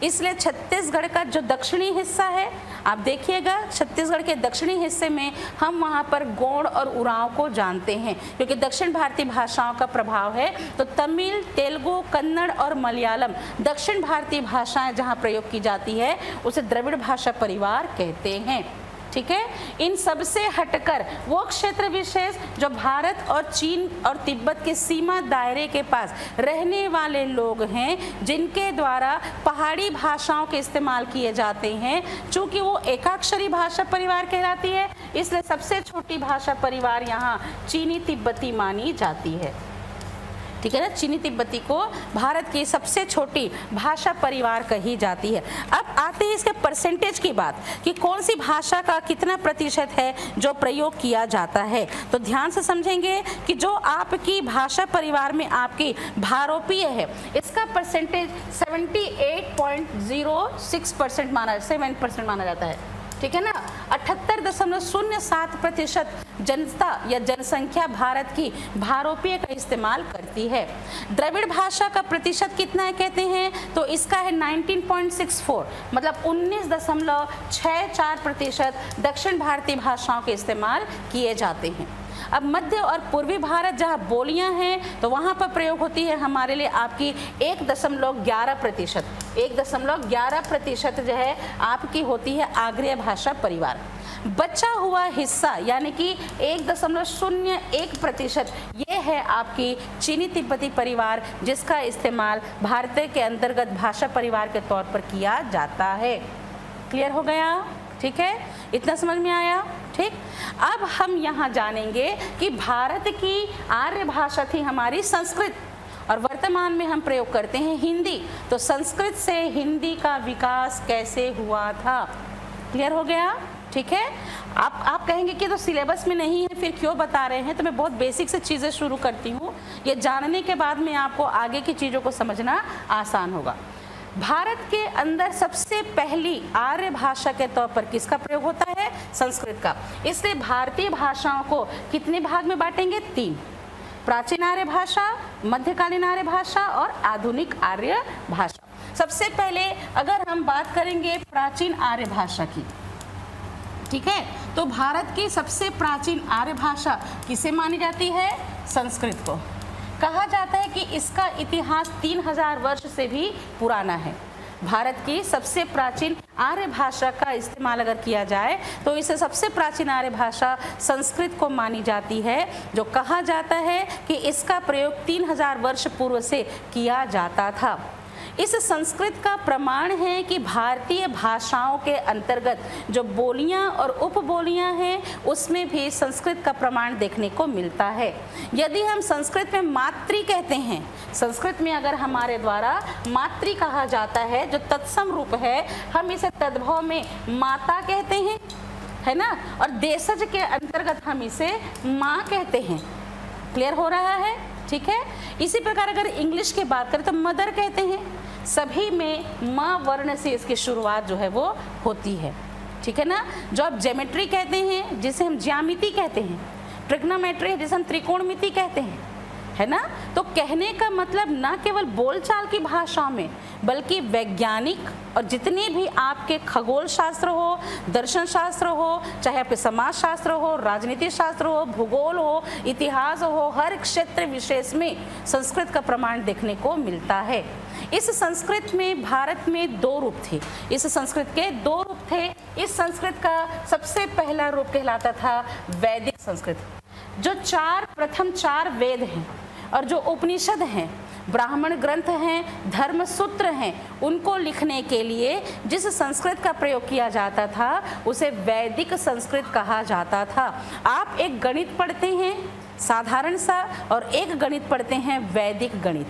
इसलिए छत्तीसगढ़ का जो दक्षिणी हिस्सा है, आप देखिएगा छत्तीसगढ़ के दक्षिणी हिस्से में हम वहाँ पर गोंड और उरांव को जानते हैं, क्योंकि दक्षिण भारतीय भाषाओं का प्रभाव है। तो तमिल, तेलुगु, कन्नड़ और मलयालम दक्षिण भारतीय भाषाएं जहाँ प्रयोग की जाती है उसे द्रविड़ भाषा परिवार कहते हैं, ठीक है। इन सब से हटकर वो क्षेत्र विशेष जो भारत और चीन और तिब्बत के सीमा दायरे के पास रहने वाले लोग हैं, जिनके द्वारा पहाड़ी भाषाओं के इस्तेमाल किए जाते हैं, चूँकि वो एकाक्षरी भाषा परिवार कहलाती है, इसलिए सबसे छोटी भाषा परिवार यहाँ चीनी तिब्बती मानी जाती है। ठीक है ना। चीनी तिब्बती को भारत की सबसे छोटी भाषा परिवार कही जाती है। अब आते हैं इसके परसेंटेज की बात कि कौन सी भाषा का कितना प्रतिशत है जो प्रयोग किया जाता है। तो ध्यान से समझेंगे कि जो आपकी भाषा परिवार में आपकी भारोपीय है, इसका परसेंटेज 78.06% माना 7% माना जाता है, ठीक है ना। 78.07% जनता या जनसंख्या भारत की भारोपीय का इस्तेमाल करती है। द्रविड़ भाषा का प्रतिशत कितना है कहते हैं, तो इसका है 19.64, मतलब 19.64% दक्षिण भारतीय भाषाओं के इस्तेमाल किए जाते हैं। अब मध्य और पूर्वी भारत जहाँ बोलियाँ हैं तो वहाँ पर प्रयोग होती है हमारे लिए आपकी 1.11%, 1.11% जो है आपकी होती है आग्नेय भाषा परिवार। बचा हुआ हिस्सा यानी कि 1.01% ये है आपकी चीनी तिब्बती परिवार, जिसका इस्तेमाल भारत के अंतर्गत भाषा परिवार के तौर पर किया जाता है। क्लियर हो गया, ठीक है, इतना समझ में आया, ठीक। अब हम यहाँ जानेंगे कि भारत की आर्य भाषा थी हमारी संस्कृत, और वर्तमान में हम प्रयोग करते हैं हिंदी। तो संस्कृत से हिंदी का विकास कैसे हुआ था, क्लियर हो गया, ठीक है। आप कहेंगे कि तो सिलेबस में नहीं है, फिर क्यों बता रहे हैं। तो मैं बहुत बेसिक से चीज़ें शुरू करती हूँ, ये जानने के बाद में आपको आगे की चीज़ों को समझना आसान होगा। भारत के अंदर सबसे पहली आर्य भाषा के तौर पर किसका प्रयोग होता है, संस्कृत का। इसलिए भारतीय भाषाओं को कितने भाग में बांटेंगे, 3, प्राचीन आर्य भाषा, मध्यकालीन आर्य भाषा और आधुनिक आर्य भाषा। सबसे पहले अगर हम बात करेंगे प्राचीन आर्य भाषा की, ठीक है, तो भारत की सबसे प्राचीन आर्य भाषा किसे मानी जाती है, संस्कृत को। कहा जाता है कि इसका इतिहास 3000 वर्ष से भी पुराना है। भारत की सबसे प्राचीन आर्य भाषा का इस्तेमाल अगर किया जाए तो इसे सबसे प्राचीन आर्य भाषा संस्कृत को मानी जाती है, जो कहा जाता है कि इसका प्रयोग 3000 वर्ष पूर्व से किया जाता था। इस संस्कृत का प्रमाण है कि भारतीय भाषाओं के अंतर्गत जो बोलियां और उपबोलियां हैं उसमें भी संस्कृत का प्रमाण देखने को मिलता है। यदि हम संस्कृत में मातृ कहते हैं, संस्कृत में अगर हमारे द्वारा मातृ कहा जाता है जो तत्सम रूप है, हम इसे तद्भव में माता कहते हैं, है ना, और देशज के अंतर्गत हम इसे माँ कहते हैं। क्लियर हो रहा है, ठीक है। इसी प्रकार अगर इंग्लिश की बात करें तो मदर कहते हैं, सभी में माँ वर्ण से इसकी शुरुआत जो है वो होती है, ठीक है ना। जो आप ज्योमेट्री कहते हैं जिसे हम ज्यामिति कहते हैं, ट्रिग्नोमेट्री जिसे हम त्रिकोणमिति कहते हैं, है ना। तो कहने का मतलब ना केवल बोलचाल की भाषा में बल्कि वैज्ञानिक और जितने भी आपके खगोल शास्त्र हो, दर्शन शास्त्र हो, चाहे आपके समाज शास्त्र हो, राजनीति शास्त्र हो, भूगोल हो, इतिहास हो, हर क्षेत्र विशेष में संस्कृत का प्रमाण देखने को मिलता है। इस संस्कृत में भारत में 2 रूप थे, इस संस्कृत के 2 रूप थे। इस संस्कृत का सबसे पहला रूप कहलाता था वैदिक संस्कृत। जो प्रथम 4 वेद हैं और जो उपनिषद हैं, ब्राह्मण ग्रंथ हैं, धर्म सूत्र हैं, उनको लिखने के लिए जिस संस्कृत का प्रयोग किया जाता था उसे वैदिक संस्कृत कहा जाता था। आप एक गणित पढ़ते हैं साधारण सा और एक गणित पढ़ते हैं वैदिक गणित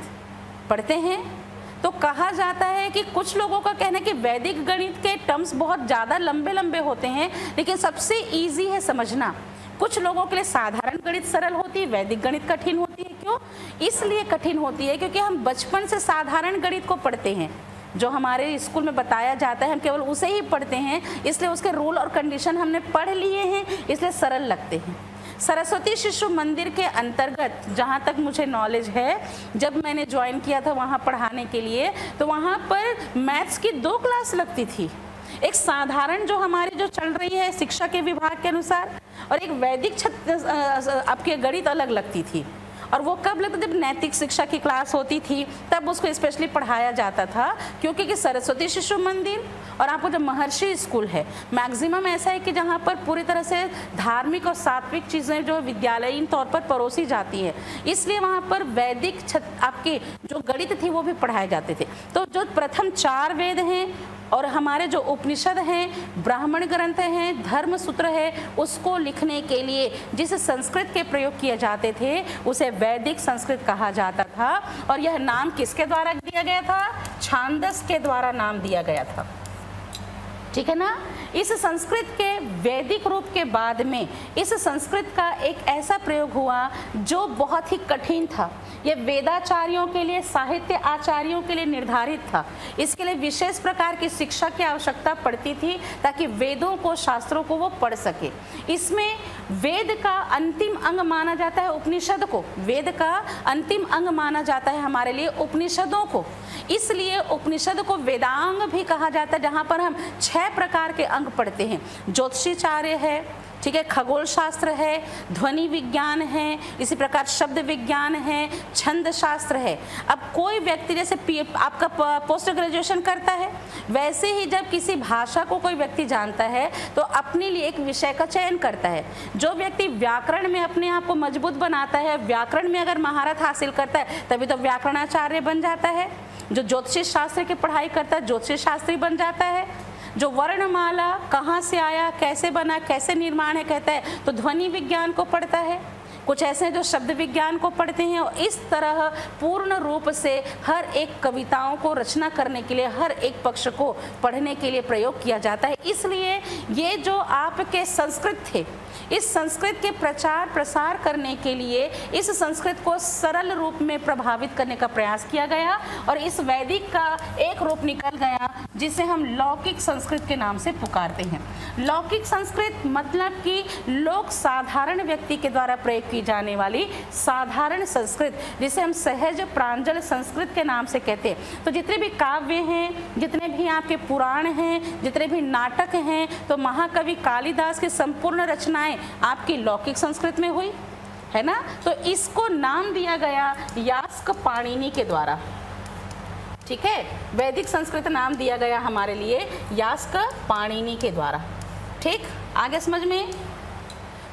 पढ़ते हैं, तो कहा जाता है कि कुछ लोगों का कहना है कि वैदिक गणित के टर्म्स बहुत ज़्यादा लंबे लंबे होते हैं लेकिन सबसे ईजी है समझना। कुछ लोगों के लिए साधारण गणित सरल होती है, वैदिक गणित कठिन होती है। क्यों? इसलिए कठिन होती है क्योंकि हम बचपन से साधारण गणित को पढ़ते हैं, जो हमारे स्कूल में बताया जाता है हम केवल उसे ही पढ़ते हैं, इसलिए उसके रूल और कंडीशन हमने पढ़ लिए हैं, इसलिए सरल लगते हैं। सरस्वती शिशु मंदिर के अंतर्गत जहाँ तक मुझे नॉलेज है, जब मैंने ज्वाइन किया था वहाँ पढ़ाने के लिए, तो वहाँ पर मैथ्स की 2 क्लास लगती थी। एक साधारण जो हमारी जो चल रही है शिक्षा के विभाग के अनुसार, और एक वैदिक आपके गणित अलग लगती थी। और वो कब लगता जब नैतिक शिक्षा की क्लास होती थी तब उसको स्पेशली पढ़ाया जाता था, क्योंकि कि सरस्वती शिशु मंदिर और आपको जो महर्षि स्कूल है मैक्सिमम ऐसा है कि जहाँ पर पूरी तरह से धार्मिक और सात्विक चीज़ें जो विद्यालयीन तौर पर परोसी जाती है, इसलिए वहाँ पर वैदिक आपके जो गणित थी वो भी पढ़ाए जाते थे। तो जो प्रथम 4 वेद हैं और हमारे जो उपनिषद हैं, ब्राह्मण ग्रंथ हैं, धर्म सूत्र है, उसको लिखने के लिए जिस संस्कृत के प्रयोग किए जाते थे उसे वैदिक संस्कृत कहा जाता था। और यह नाम किसके द्वारा दिया गया था? छांदस के द्वारा नाम दिया गया था। ठीक है ना। इस संस्कृत के वैदिक रूप के बाद में इस संस्कृत का एक ऐसा प्रयोग हुआ जो बहुत ही कठिन था। यह वेदाचार्यों के लिए, साहित्य आचार्यों के लिए निर्धारित था। इसके लिए विशेष प्रकार की शिक्षा की आवश्यकता पड़ती थी ताकि वेदों को, शास्त्रों को वो पढ़ सके। इसमें वेद का अंतिम अंग माना जाता है उपनिषद को। वेद का अंतिम अंग माना जाता है हमारे लिए उपनिषदों को। इसलिए उपनिषद को वेदांग भी कहा जाता है, जहाँ पर हम 6 प्रकार के अंग पढ़ते हैं। ज्योतिषाचार्य है, ठीक है, खगोल शास्त्र है, ध्वनि विज्ञान है, इसी प्रकार शब्द विज्ञान है, छंद शास्त्र है। अब कोई व्यक्ति जैसे आपका पोस्ट ग्रेजुएशन करता है, वैसे ही जब किसी भाषा को कोई व्यक्ति जानता है तो अपने लिए एक विषय का चयन करता है। जो व्यक्ति व्याकरण में अपने आप को मजबूत बनाता है, व्याकरण में अगर महारत हासिल करता है, तभी तो व्याकरणाचार्य बन जाता है। जो ज्योतिष शास्त्र की पढ़ाई करता है, ज्योतिष शास्त्री बन जाता है। जो वर्णमाला कहाँ से आया, कैसे बना, कैसे निर्माण है कहता है, तो ध्वनि विज्ञान को पढ़ता है। कुछ ऐसे जो शब्द विज्ञान को पढ़ते हैं। और इस तरह पूर्ण रूप से हर एक कविताओं को रचना करने के लिए, हर एक पक्ष को पढ़ने के लिए प्रयोग किया जाता है। इसलिए ये जो आपके संस्कृत थे, इस संस्कृत के प्रचार प्रसार करने के लिए इस संस्कृत को सरल रूप में प्रभावित करने का प्रयास किया गया और इस वैदिक का एक रूप निकल गया जिसे हम लौकिक संस्कृत के नाम से पुकारते हैं। लौकिक संस्कृत मतलब कि लोक साधारण व्यक्ति के द्वारा प्रयोग की जाने वाली साधारण संस्कृत, जिसे हम सहज प्रांजल संस्कृत के नाम से कहते हैं। तो जितने भी काव्य हैं, जितने भी आपके पुराण हैं, जितने भी नाटक हैं, तो महाकवि कालिदास की संपूर्ण रचनाएं आपकी लौकिक संस्कृत में हुई है ना। तो इसको नाम दिया गया यास्क पाणिनि के द्वारा। ठीक है, वैदिक संस्कृत नाम दिया गया हमारे लिए यास्क पाणिनि के द्वारा। ठीक, आगे समझ में।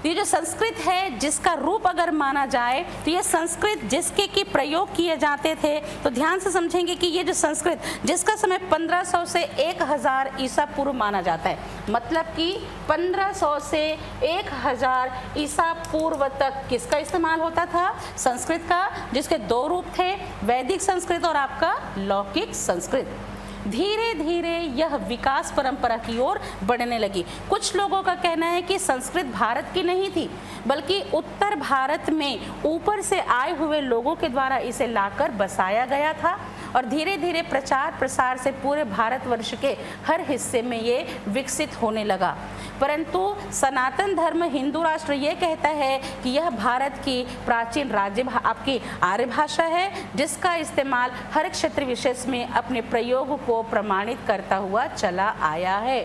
ये जो संस्कृत है जिसका रूप अगर माना जाए तो ये संस्कृत जिसके कि प्रयोग किए जाते थे, तो ध्यान से समझेंगे कि ये जो संस्कृत जिसका समय 1500 से 1000 ईसा पूर्व माना जाता है, मतलब कि 1500 से 1000 ईसा पूर्व तक किसका इस्तेमाल होता था? संस्कृत का, जिसके 2 रूप थे, वैदिक संस्कृत और आपका लौकिक संस्कृत। धीरे धीरे यह विकास परंपरा की ओर बढ़ने लगी। कुछ लोगों का कहना है कि संस्कृत भारत की नहीं थी, बल्कि उत्तर भारत में ऊपर से आए हुए लोगों के द्वारा इसे लाकर बसाया गया था और धीरे धीरे प्रचार प्रसार से पूरे भारतवर्ष के हर हिस्से में ये विकसित होने लगा। परंतु सनातन धर्म हिंदू राष्ट्र ये कहता है कि यह भारत की प्राचीन राज्य आपकी आर्य भाषा है, जिसका इस्तेमाल हर क्षेत्र विशेष में अपने प्रयोग को प्रमाणित करता हुआ चला आया है।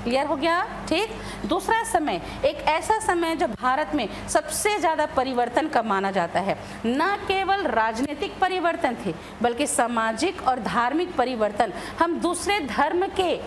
क्लियर हो गया? ठीक। दूसरा समय, एक ऐसा समय जो भारत में सबसे ज़्यादा परिवर्तन का माना जाता है। न केवल राजनीतिक परिवर्तन थे, बल्कि सामाजिक और धार्मिक परिवर्तन। हम दूसरे धर्म के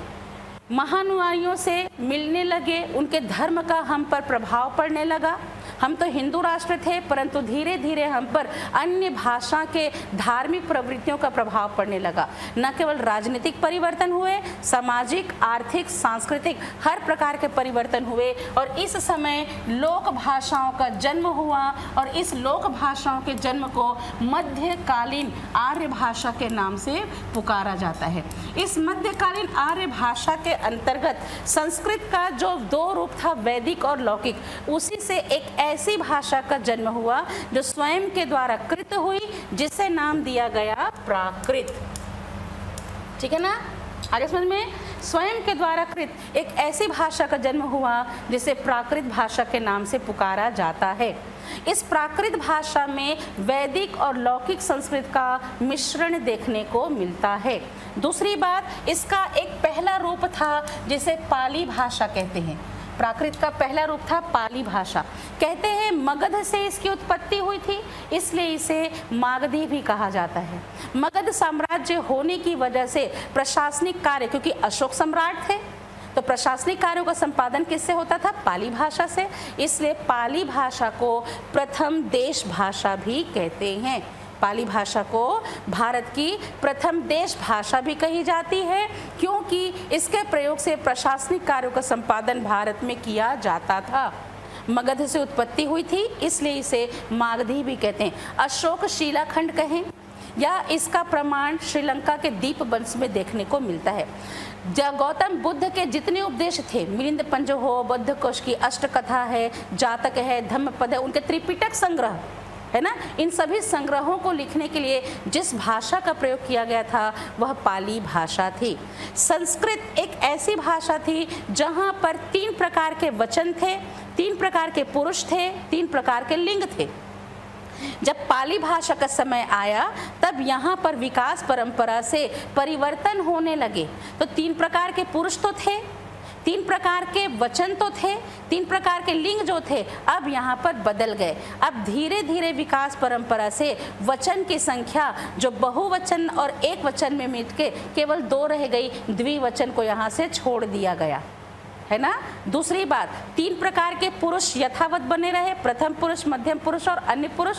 महानुयायियों से मिलने लगे, उनके धर्म का हम पर प्रभाव पड़ने लगा। हम तो हिंदू राष्ट्र थे, परंतु धीरे धीरे हम पर अन्य भाषा के धार्मिक प्रवृत्तियों का प्रभाव पड़ने लगा। न केवल राजनीतिक परिवर्तन हुए, सामाजिक, आर्थिक, सांस्कृतिक हर प्रकार के परिवर्तन हुए और इस समय लोक भाषाओं का जन्म हुआ और इस लोक भाषाओं के जन्म को मध्यकालीन आर्य भाषा के नाम से पुकारा जाता है। इस मध्यकालीन आर्य भाषा के अंतर्गत संस्कृत का जो 2 रूप था, वैदिक और लौकिक, उसी से एक ऐसी भाषा का जन्म हुआ जो स्वयं के द्वारा कृत हुई, जिसे नाम दिया गया प्राकृत। ठीक है ना? आगे समझ में। स्वयं के द्वारा कृत एक ऐसी भाषा का जन्म हुआ जिसे प्राकृत भाषा के नाम से पुकारा जाता है। इस प्राकृत भाषा में वैदिक और लौकिक संस्कृत का मिश्रण देखने को मिलता है। दूसरी बात, इसका एक पहला रूप था जिसे पाली भाषा कहते हैं। प्राकृत का पहला रूप था पाली भाषा। कहते हैं मगध से इसकी उत्पत्ति हुई थी, इसलिए इसे मागधी भी कहा जाता है। मगध साम्राज्य होने की वजह से प्रशासनिक कार्य, क्योंकि अशोक सम्राट थे, तो प्रशासनिक कार्यों का संपादन किससे होता था? पाली भाषा से। इसलिए पाली भाषा को प्रथम देश भाषा भी कहते हैं। पाली भाषा को भारत की प्रथम देश भाषा भी कही जाती है, क्योंकि इसके प्रयोग से प्रशासनिक कार्यों का संपादन भारत में किया जाता था। मगध से उत्पत्ति हुई थी, इसलिए इसे मागधी भी कहते हैं। अशोक शिलाखंड कहें या इसका प्रमाण श्रीलंका के दीप वंश में देखने को मिलता है। गौतम बुद्ध के जितने उपदेश थे, मिलिंद पंज हो, बुद्ध कोश की अष्टकथा है, जातक है, धम्मपद है, उनके त्रिपिटक संग्रह है ना, इन सभी संग्रहों को लिखने के लिए जिस भाषा का प्रयोग किया गया था वह पाली भाषा थी। संस्कृत एक ऐसी भाषा थी जहां पर 3 प्रकार के वचन थे, 3 प्रकार के पुरुष थे, 3 प्रकार के लिंग थे। जब पाली भाषा का समय आया तब यहाँ पर विकास परंपरा से परिवर्तन होने लगे। तो 3 प्रकार के पुरुष तो थे, 3 प्रकार के वचन तो थे, 3 प्रकार के लिंग जो थे अब यहाँ पर बदल गए। अब धीरे धीरे विकास परंपरा से वचन की संख्या जो बहुवचन और एक वचन में मिट के केवल 2 रह गई, द्विवचन को यहाँ से छोड़ दिया गया, है ना। दूसरी बात, 3 प्रकार के पुरुष यथावत बने रहे, प्रथम पुरुष, मध्यम पुरुष और अन्य पुरुष।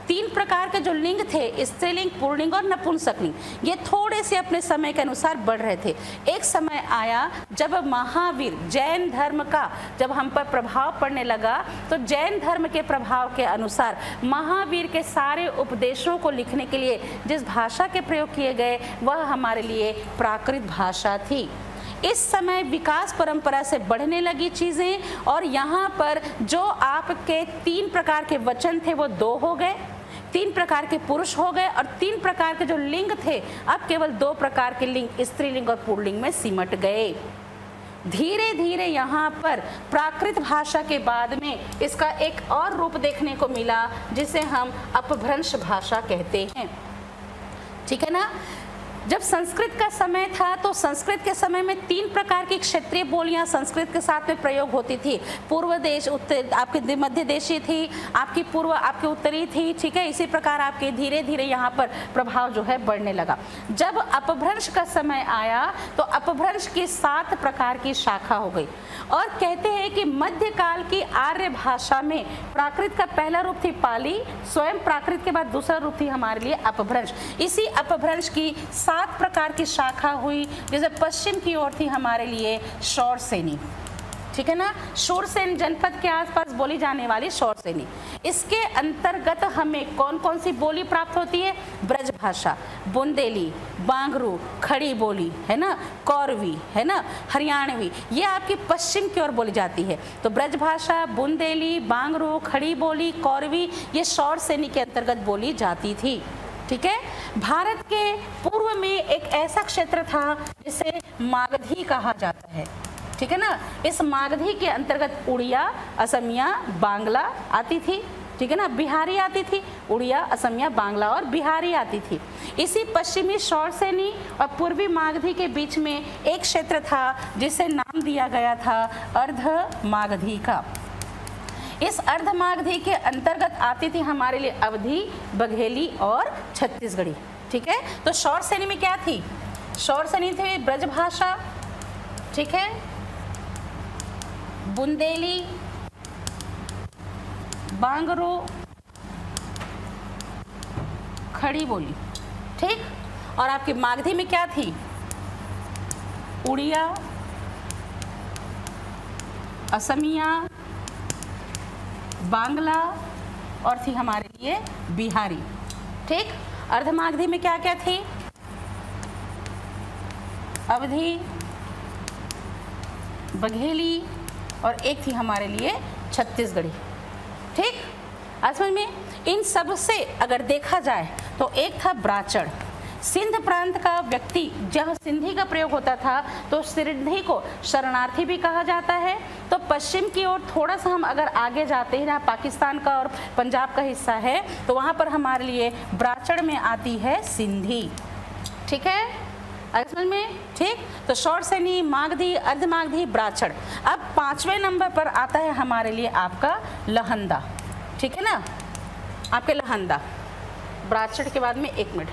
3 प्रकार के जो लिंग थे, स्त्रीलिंग, पुल्लिंग और नपुंसकलिंग, ये थोड़े से अपने समय के अनुसार बढ़ रहे थे। एक समय आया जब महावीर जैन धर्म का जब हम पर प्रभाव पड़ने लगा, तो जैन धर्म के प्रभाव के अनुसार महावीर के सारे उपदेशों को लिखने के लिए जिस भाषा के प्रयोग किए गए वह हमारे लिए प्राकृत भाषा थी। इस समय विकास परंपरा से बढ़ने लगी चीज़ें और यहाँ पर जो आपके 3 प्रकार के वचन थे वो 2 हो गए, 3 प्रकार के पुरुष हो गए और 3 प्रकार के जो लिंग थे अब केवल 2 प्रकार के लिंग, स्त्रीलिंग और पुल्लिंग में सिमट गए। धीरे धीरे यहाँ पर प्राकृत भाषा के बाद में इसका एक और रूप देखने को मिला जिसे हम अपभ्रंश भाषा कहते हैं, ठीक है ना। जब संस्कृत का समय था तो संस्कृत के समय में 3 प्रकार की क्षेत्रीय बोलियां संस्कृत के साथ में प्रयोग होती थी। पूर्व देश, उत्तर आपकी मध्य देशीय थी, आपकी पूर्व, आपकी उत्तरी थी, ठीक है। इसी प्रकार आपके धीरे धीरे यहाँ पर प्रभाव जो है बढ़ने लगा। जब अपभ्रंश का समय आया तो अपभ्रंश की 7 प्रकार की शाखा हो गई और कहते हैं कि मध्यकाल की आर्य भाषा में प्राकृत का पहला रूप थी पाली, स्वयं प्राकृत के बाद दूसरा रूप थी हमारे लिए अपभ्रंश। इसी अपभ्रंश की 7 प्रकार की शाखा हुई, जैसे पश्चिम की ओर थी हमारे लिए शौरसेनी, ठीक है ना। शूरसेन जनपद के आसपास बोली जाने वाली शौरसेनी, इसके अंतर्गत हमें कौन कौन सी बोली प्राप्त होती है? ब्रज भाषा, बुंदेली, बांगरू, खड़ी बोली, है ना, कौरवी, है ना, हरियाणवी, ये आपकी पश्चिम की ओर बोली जाती है। तो ब्रज भाषा, बुंदेली, बांगरू, खड़ी बोली, कौरवी, ये शौरसेनी के अंतर्गत बोली जाती थी, ठीक है। भारत के पूर्व में एक ऐसा क्षेत्र था जिसे मागधी कहा जाता है, ठीक है ना। इस मागधी के अंतर्गत उड़िया, असमिया, बांग्ला आती थी, ठीक है ना, बिहारी आती थी, उड़िया, असमिया, बांग्ला और बिहारी आती थी। इसी पश्चिमी शौरसेनी और पूर्वी मागधी के बीच में एक क्षेत्र था जिसे नाम दिया गया था अर्ध मागधी का। इस अर्ध मागधी के अंतर्गत आती थी हमारे लिए अवधी, बघेली और छत्तीसगढ़ी, ठीक है। तो शौरसेनी में क्या थी? शौरसेनी थी ब्रज भाषा, ठीक है, बुंदेली, बांगरू, खड़ी बोली, ठीक। और आपकी मागधी में क्या थी? उड़िया, असमिया, बांग्ला और थी हमारे लिए बिहारी, ठीक। अर्धमागधी में क्या क्या थी? अवधी, बघेली और एक थी हमारे लिए छत्तीसगढ़ी, ठीक। आज समझ में? इन सब से अगर देखा जाए तो एक था ब्राचड़, सिंध प्रांत का व्यक्ति, जहाँ सिंधी का प्रयोग होता था तो सिंधी को शरणार्थी भी कहा जाता है। तो पश्चिम की ओर थोड़ा सा हम अगर आगे जाते हैं, जहाँ पाकिस्तान का और पंजाब का हिस्सा है, तो वहाँ पर हमारे लिए ब्राचड़ में आती है सिंधी, ठीक है, समझ में, ठीक। तो शौरसेनी, मागधी, अर्धमागधी, ब्राचड़। अब 5वें नंबर पर आता है हमारे लिए आपका लहंदा, ठीक है ना, आपके लहंदा। ब्राचड़ के बाद में 1 मिनट,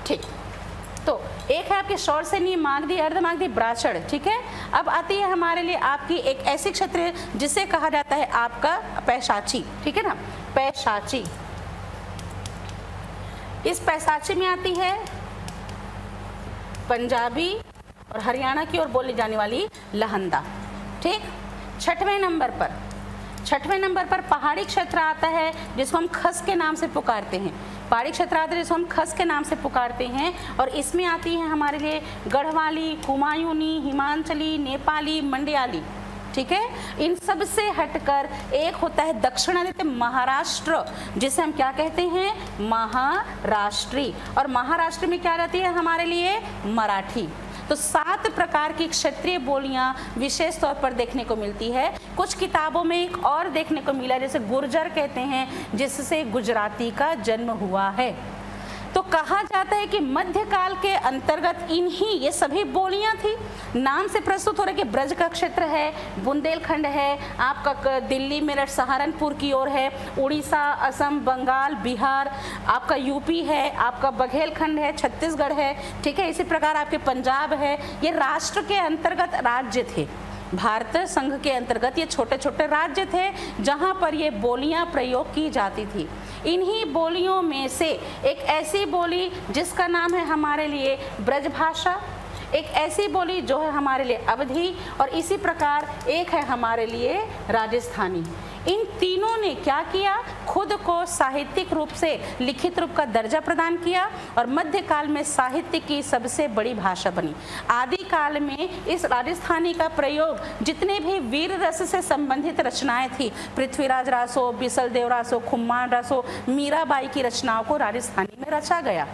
ठीक। तो एक है आपके शौर सेनी, मागधी, अर्धमागधी, ब्राह्मण, ठीक है। अब आती है हमारे लिए आपकी एक ऐसी क्षेत्र जिसे कहा जाता है आपका पैशाची, ठीक है ना, पैशाची। इस पैशाची में आती है पंजाबी और हरियाणा की ओर बोली जाने वाली लहंदा, ठीक। छठवें नंबर पर पहाड़ी क्षेत्र आता है जिसको हम खस के नाम से पुकारते हैं, पहाड़ी क्षेत्र आता है जिसको हम खस के नाम से पुकारते हैं। और इसमें आती है हमारे लिए गढ़वाली, कुमायूनी, हिमाचली, नेपाली, मंडयाली, ठीक है। इन सब से हटकर एक होता है दक्षिणात्य महाराष्ट्र, जिसे हम क्या कहते हैं, महाराष्ट्री। और महाराष्ट्र में क्या रहती है हमारे लिए, मराठी। तो 7 प्रकार की क्षेत्रीय बोलियां विशेष तौर पर देखने को मिलती है। कुछ किताबों में एक और देखने को मिला जैसे गुर्जर कहते हैं, जिससे गुजराती का जन्म हुआ है। तो कहा जाता है कि मध्यकाल के अंतर्गत इन्हीं ये सभी बोलियां थी। नाम से प्रस्तुत हो रहा है कि ब्रज का क्षेत्र है, बुंदेलखंड है, आपका दिल्ली, मेरठ, सहारनपुर की ओर है, उड़ीसा, असम, बंगाल, बिहार, आपका यूपी है, आपका बघेलखंड है, छत्तीसगढ़ है, ठीक है। इसी प्रकार आपके पंजाब है। ये राष्ट्र के अंतर्गत राज्य थे, भारत संघ के अंतर्गत ये छोटे छोटे राज्य थे जहां पर ये बोलियां प्रयोग की जाती थी। इन्हीं बोलियों में से एक ऐसी बोली जिसका नाम है हमारे लिए ब्रजभाषा, एक ऐसी बोली जो है हमारे लिए अवधी, और इसी प्रकार एक है हमारे लिए राजस्थानी। इन तीनों ने क्या किया, खुद को साहित्यिक रूप से लिखित रूप का दर्जा प्रदान किया और मध्यकाल में साहित्य की सबसे बड़ी भाषा बनी। आदिकाल में इस राजस्थानी का प्रयोग जितने भी वीर रस से संबंधित रचनाएं थी, पृथ्वीराज रासो, बिसलदेव रासो, खुम्मान रासो, मीराबाई की रचनाओं को राजस्थानी में रचा गया,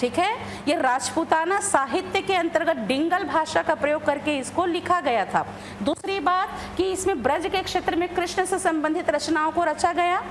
ठीक है। ये राजपूताना साहित्य के अंतर्गत डिंगल भाषा का प्रयोग करके इसको लिखा गया था। दूसरी बात कि इसमें ब्रज के क्षेत्र में कृष्ण से संबंधित रचनाओं को रचा गया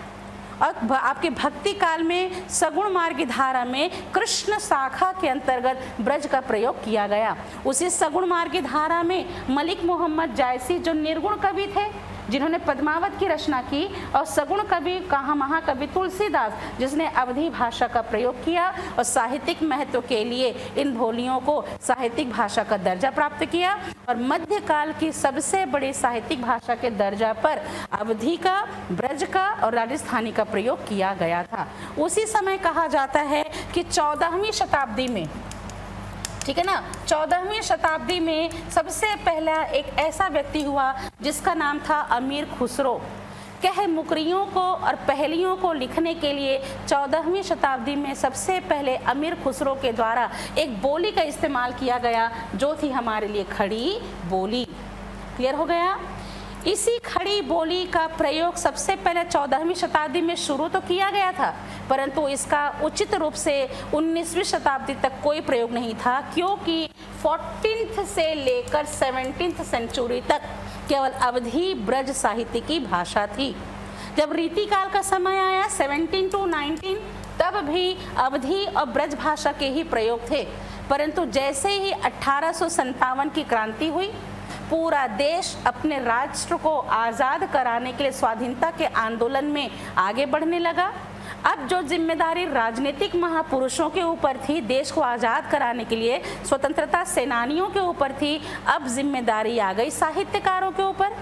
और आपके भक्ति काल में सगुण मार्गी धारा में कृष्ण शाखा के अंतर्गत ब्रज का प्रयोग किया गया। उसी सगुण मार्गी धारा में मलिक मोहम्मद जायसी जो निर्गुण कवि थे, जिन्होंने पद्मावत की रचना की, और सगुण कवि कहा महाकवि तुलसीदास जिसने अवधी भाषा का प्रयोग किया और साहित्यिक महत्व के लिए इन बोलियों को साहित्यिक भाषा का दर्जा प्राप्त किया। और मध्यकाल की सबसे बड़ी साहित्यिक भाषा के दर्जा पर अवधी का, ब्रज का और राजस्थानी का प्रयोग किया गया था। उसी समय कहा जाता है कि 14वीं शताब्दी में, ठीक है ना, 14वीं शताब्दी में सबसे पहला एक ऐसा व्यक्ति हुआ जिसका नाम था अमीर खुसरो। कह मुकरियों को और पहेलियों को लिखने के लिए 14वीं शताब्दी में सबसे पहले अमीर खुसरो के द्वारा एक बोली का इस्तेमाल किया गया जो थी हमारे लिए खड़ी बोली। क्लियर हो गया। इसी खड़ी बोली का प्रयोग सबसे पहले 14वीं शताब्दी में शुरू तो किया गया था, परंतु इसका उचित रूप से 19वीं शताब्दी तक कोई प्रयोग नहीं था, क्योंकि 14th से लेकर 17th सेंचुरी तक केवल अवधी ब्रज साहित्य की भाषा थी। जब रीतिकाल का समय आया 17 to 19, तब भी अवधी और ब्रज भाषा के ही प्रयोग थे, परंतु जैसे ही 1857 की क्रांति हुई, पूरा देश अपने राष्ट्र को आज़ाद कराने के लिए स्वाधीनता के आंदोलन में आगे बढ़ने लगा। अब जो जिम्मेदारी राजनीतिक महापुरुषों के ऊपर थी देश को आज़ाद कराने के लिए, स्वतंत्रता सेनानियों के ऊपर थी, अब जिम्मेदारी आ गई साहित्यकारों के ऊपर,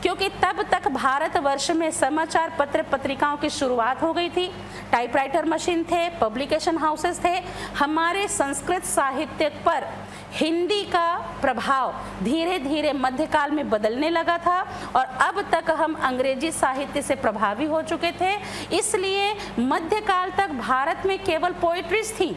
क्योंकि तब तक भारतवर्ष में समाचार पत्र पत्रिकाओं की शुरुआत हो गई थी, टाइपराइटर मशीन थे, पब्लिकेशन हाउसेस थे। हमारे संस्कृत साहित्य पर हिंदी का प्रभाव धीरे धीरे मध्यकाल में बदलने लगा था और अब तक हम अंग्रेजी साहित्य से प्रभावी हो चुके थे। इसलिए मध्यकाल तक भारत में केवल पोइट्रीज थी,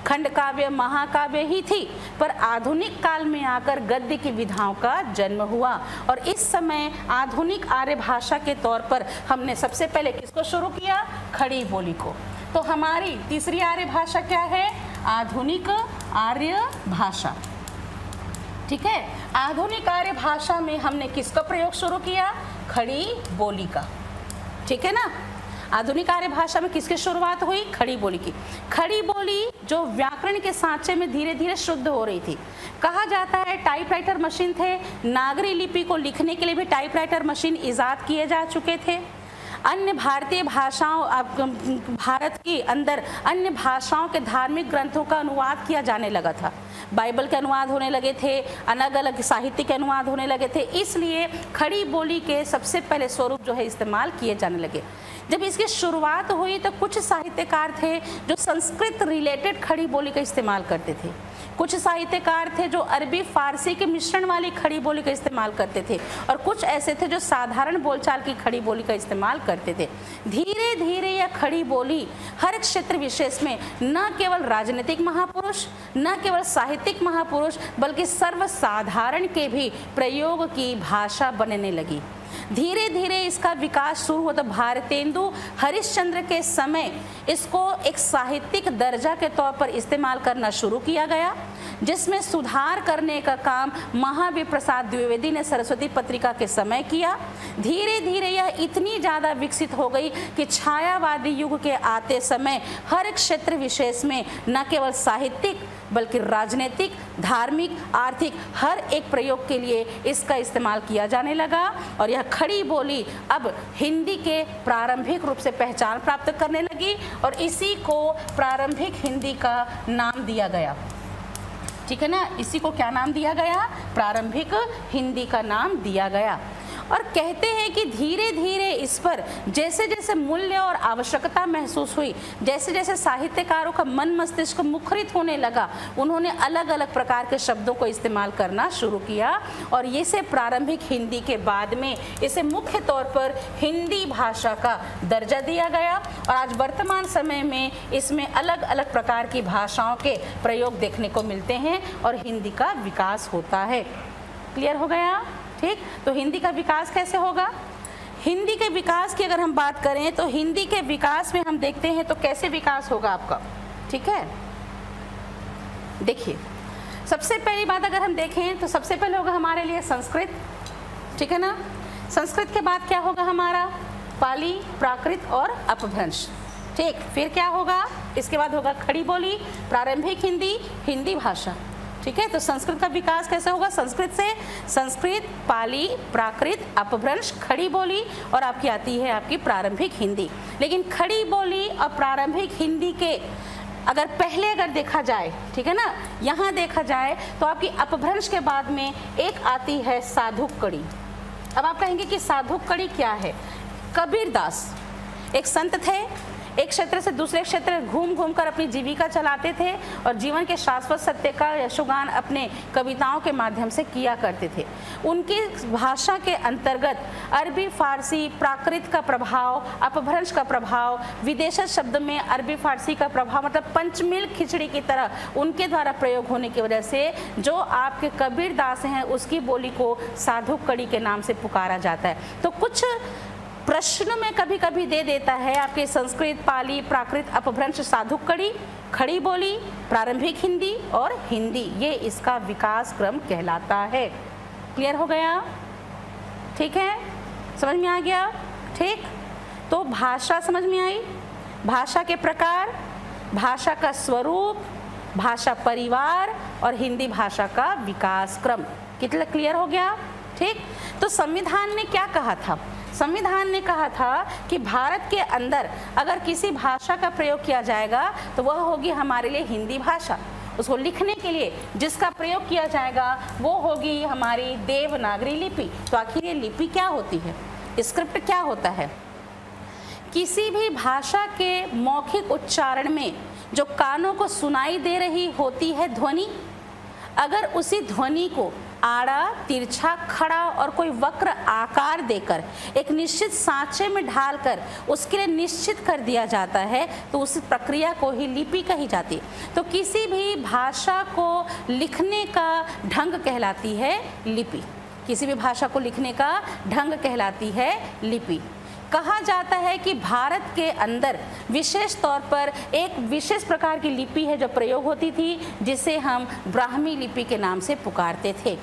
खंड काव्य, महाकाव्य ही थी, पर आधुनिक काल में आकर गद्य की विधाओं का जन्म हुआ और इस समय आधुनिक आर्य भाषा के तौर पर हमने सबसे पहले किसको शुरू किया? खड़ी बोली को। तो हमारी तीसरी आर्य भाषा क्या है? आधुनिक आर्य भाषा। ठीक है, आधुनिक आर्य भाषा में हमने किसका प्रयोग शुरू किया? खड़ी बोली का। ठीक है ना, आधुनिक आर्य भाषा में किसकी शुरुआत हुई? खड़ी बोली की। खड़ी बोली जो व्याकरण के सांचे में धीरे धीरे शुद्ध हो रही थी। कहा जाता है टाइपराइटर मशीन थे, नागरी लिपि को लिखने के लिए भी टाइपराइटर मशीन इजाद किए जा चुके थे। अन्य भारतीय भाषाओं भारत के अंदर अन्य भाषाओं के धार्मिक ग्रंथों का अनुवाद किया जाने लगा था। बाइबल के अनुवाद होने लगे थे, अलग अलग साहित्य के अनुवाद होने लगे थे, इसलिए खड़ी बोली के सबसे पहले स्वरूप जो है इस्तेमाल किए जाने लगे। जब इसकी शुरुआत हुई तो कुछ साहित्यकार थे जो संस्कृत रिलेटेड खड़ी बोली का इस्तेमाल करते थे, कुछ साहित्यकार थे जो अरबी फारसी के मिश्रण वाली खड़ी बोली का इस्तेमाल करते थे, और कुछ ऐसे थे जो साधारण बोलचाल की खड़ी बोली का इस्तेमाल करते थे। धीरे धीरे यह खड़ी बोली हर क्षेत्र विशेष में न केवल राजनीतिक महापुरुष, न केवल साहित्यिक महापुरुष, बल्कि सर्वसाधारण के भी प्रयोग की भाषा बनने लगी। धीरे धीरे इसका विकास शुरू होता। भारतेंदु हरिश्चंद्र के समय इसको एक साहित्यिक दर्जा के तौर पर इस्तेमाल करना शुरू किया गया, जिसमें सुधार करने का काम महावीर प्रसाद द्विवेदी ने सरस्वती पत्रिका के समय किया। धीरे धीरे यह इतनी ज़्यादा विकसित हो गई कि छायावादी युग के आते समय हर क्षेत्र विशेष में न केवल साहित्यिक बल्कि राजनीतिक, धार्मिक, आर्थिक हर एक प्रयोग के लिए इसका इस्तेमाल किया जाने लगा। और यह खड़ी बोली अब हिंदी के प्रारंभिक रूप से पहचान प्राप्त करने लगी और इसी को प्रारंभिक हिंदी का नाम दिया गया। ठीक है ना, इसी को क्या नाम दिया गया? प्रारंभिक हिंदी का नाम दिया गया। और कहते हैं कि धीरे धीरे इस पर जैसे जैसे मूल्य और आवश्यकता महसूस हुई, जैसे जैसे साहित्यकारों का मन मस्तिष्क मुखरित होने लगा, उन्होंने अलग अलग प्रकार के शब्दों को इस्तेमाल करना शुरू किया और ये से प्रारंभिक हिंदी के बाद में इसे मुख्य तौर पर हिंदी भाषा का दर्जा दिया गया। और आज वर्तमान समय में इसमें अलग अलग प्रकार की भाषाओं के प्रयोग देखने को मिलते हैं और हिंदी का विकास होता है। क्लियर हो गया? ठीक, तो हिंदी का विकास कैसे होगा? हिंदी के विकास की अगर हम बात करें तो हिंदी के विकास में हम देखते हैं तो कैसे विकास होगा आपका। ठीक है, देखिए सबसे पहली बात अगर हम देखें तो सबसे पहले होगा हमारे लिए संस्कृत। ठीक है ना, संस्कृत के बाद क्या होगा हमारा? पाली, प्राकृत और अपभ्रंश। ठीक, फिर क्या होगा? इसके बाद होगा खड़ी बोली, प्रारंभिक हिंदी, हिंदी भाषा। ठीक है, तो संस्कृत का विकास कैसे होगा? संस्कृत से संस्कृत, पाली, प्राकृत, अपभ्रंश, खड़ी बोली और आपकी आती है आपकी प्रारंभिक हिंदी। लेकिन खड़ी बोली और प्रारंभिक हिंदी के अगर पहले अगर देखा जाए, ठीक है ना, यहाँ देखा जाए तो आपकी अपभ्रंश के बाद में एक आती है साधुक कड़ी। अब आप कहेंगे कि साधुक कड़ी क्या है? कबीरदास एक संत थे, एक क्षेत्र से दूसरे क्षेत्र घूम घूम कर अपनी जीविका चलाते थे और जीवन के शाश्वत सत्य का यशोगान अपने कविताओं के माध्यम से किया करते थे। उनकी भाषा के अंतर्गत अरबी फारसी, प्राकृत का प्रभाव, अपभ्रंश का प्रभाव, विदेशज शब्द में अरबी फारसी का प्रभाव, मतलब पंचमील खिचड़ी की तरह उनके द्वारा प्रयोग होने की वजह से जो आपके कबीरदास हैं उसकी बोली को साधुक कड़ी के नाम से पुकारा जाता है। तो कुछ प्रश्न में कभी कभी दे देता है आपके संस्कृत, पाली, प्राकृत, अपभ्रंश, साधुक कड़ी, खड़ी बोली, प्रारंभिक हिंदी और हिंदी, ये इसका विकास क्रम कहलाता है। क्लियर हो गया? ठीक है, समझ में आ गया? ठीक, तो भाषा समझ में आई, भाषा के प्रकार, भाषा का स्वरूप, भाषा परिवार और हिंदी भाषा का विकास क्रम। कितना क्लियर हो गया? ठीक, तो संविधान ने क्या कहा था? संविधान ने कहा था कि भारत के अंदर अगर किसी भाषा का प्रयोग किया जाएगा तो वह होगी हमारे लिए हिंदी भाषा। उसको लिखने के लिए जिसका प्रयोग किया जाएगा वो होगी हमारी देवनागरी लिपि। तो आखिर ये लिपि क्या होती है? स्क्रिप्ट क्या होता है? किसी भी भाषा के मौखिक उच्चारण में जो कानों को सुनाई दे रही होती है ध्वनि, अगर उसी ध्वनि को आड़ा, तिरछा, खड़ा और कोई वक्र आकार देकर एक निश्चित सांचे में ढालकर उसके लिए निश्चित कर दिया जाता है तो उस प्रक्रिया को ही लिपि कही जाती है। तो किसी भी भाषा को लिखने का ढंग कहलाती है लिपि। किसी भी भाषा को लिखने का ढंग कहलाती है लिपि। कहा जाता है कि भारत के अंदर विशेष तौर पर एक विशेष प्रकार की लिपि है जो प्रयोग होती थी, जिसे हम ब्राह्मी लिपि के नाम से पुकारते थे।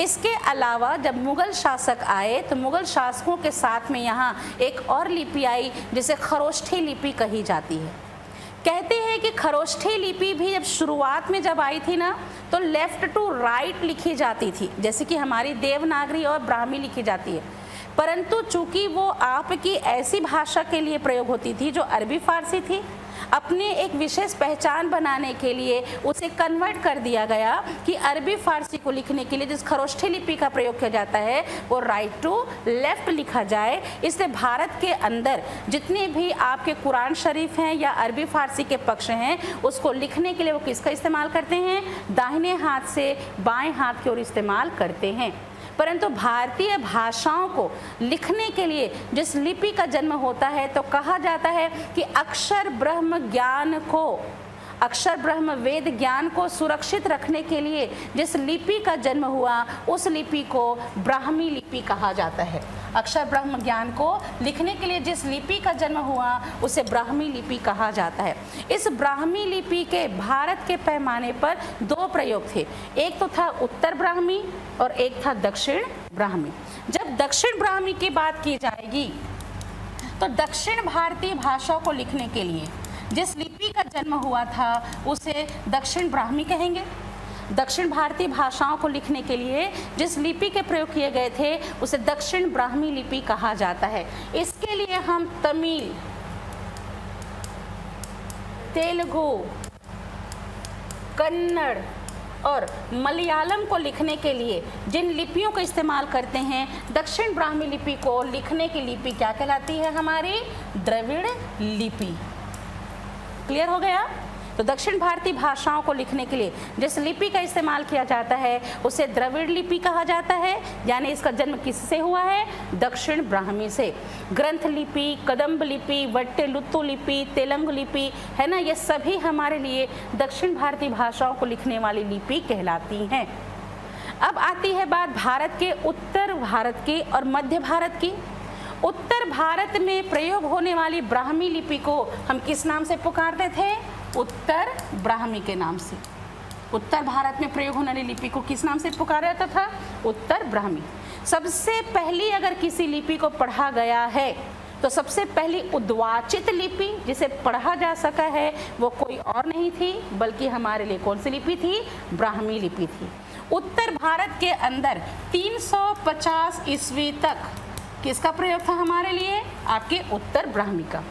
इसके अलावा जब मुग़ल शासक आए तो मुग़ल शासकों के साथ में यहाँ एक और लिपि आई जिसे खरोष्ठी लिपि कही जाती है। कहते हैं कि खरोष्ठी लिपि भी जब शुरुआत में जब आई थी ना तो लेफ़्ट टू राइट लिखी जाती थी, जैसे कि हमारी देवनागरी और ब्राह्मी लिखी जाती है। परंतु चूंकि वो आपकी ऐसी भाषा के लिए प्रयोग होती थी जो अरबी फारसी थी, अपने एक विशेष पहचान बनाने के लिए उसे कन्वर्ट कर दिया गया कि अरबी फारसी को लिखने के लिए जिस खरोष्ठी लिपि का प्रयोग किया जाता है वो राइट टू लेफ्ट लिखा जाए। इसलिए भारत के अंदर जितने भी आपके कुरान शरीफ हैं या अरबी फारसी के पक्ष हैं, उसको लिखने के लिए वो किसका इस्तेमाल करते हैं? दाहिने हाथ से बाएं हाथ की ओर इस्तेमाल करते हैं। परंतु भारतीय भाषाओं को लिखने के लिए जिस लिपि का जन्म होता है तो कहा जाता है कि अक्षर ब्रह्म ज्ञान को, अक्षर ब्रह्म वेद ज्ञान को सुरक्षित रखने के लिए जिस लिपि का जन्म हुआ उस लिपि को ब्राह्मी लिपि कहा जाता है। अक्षर ब्रह्म ज्ञान को लिखने के लिए जिस लिपि का जन्म हुआ उसे ब्राह्मी लिपि कहा जाता है। इस ब्राह्मी लिपि के भारत के पैमाने पर दो प्रयोग थे, एक तो था उत्तर ब्राह्मी और एक था दक्षिण ब्राह्मी। जब दक्षिण ब्राह्मी की बात की जाएगी तो दक्षिण भारतीय भाषाओं को लिखने के लिए जिस लिपि का जन्म हुआ था उसे दक्षिण ब्राह्मी कहेंगे। दक्षिण भारतीय भाषाओं को लिखने के लिए जिस लिपि के प्रयोग किए गए थे उसे दक्षिण ब्राह्मी लिपि कहा जाता है। इसके लिए हम तमिल, तेलुगु, कन्नड़ और मलयालम को लिखने के लिए जिन लिपियों का इस्तेमाल करते हैं, दक्षिण ब्राह्मी लिपि को लिखने की लिपि क्या कहलाती है? हमारी द्रविड़ लिपि। क्लियर हो गया? तो दक्षिण भारतीय भाषाओं को लिखने के लिए जिस लिपि का इस्तेमाल किया जाता है उसे द्रविड़ लिपि कहा जाता है, यानी इसका जन्म किससे हुआ है? दक्षिण ब्राह्मी से। ग्रंथ लिपि, कदम्ब लिपि, वट्टेलुत्तु लिपि, तेलुगु लिपि है ना, ये सभी हमारे लिए दक्षिण भारतीय भाषाओं को लिखने वाली लिपि कहलाती हैं। अब आती है बात भारत के उत्तर भारत की और मध्य भारत की। उत्तर भारत में प्रयोग होने वाली ब्राह्मी लिपि को हम किस नाम से पुकारते थे? उत्तर ब्राह्मी के नाम से। उत्तर भारत में प्रयोग होने वाली लिपि को किस नाम से पुकारा जाता था? उत्तर ब्राह्मी। सबसे पहली अगर किसी लिपि को पढ़ा गया है तो सबसे पहली उद्वाचित लिपि जिसे पढ़ा जा सका है वो कोई और नहीं थी बल्कि हमारे लिए कौन सी लिपि थी? ब्राह्मी लिपि थी। उत्तर भारत के अंदर 350 ईस्वी तक किसका प्रयोग था हमारे लिए? आपके उत्तर ब्राह्मी का।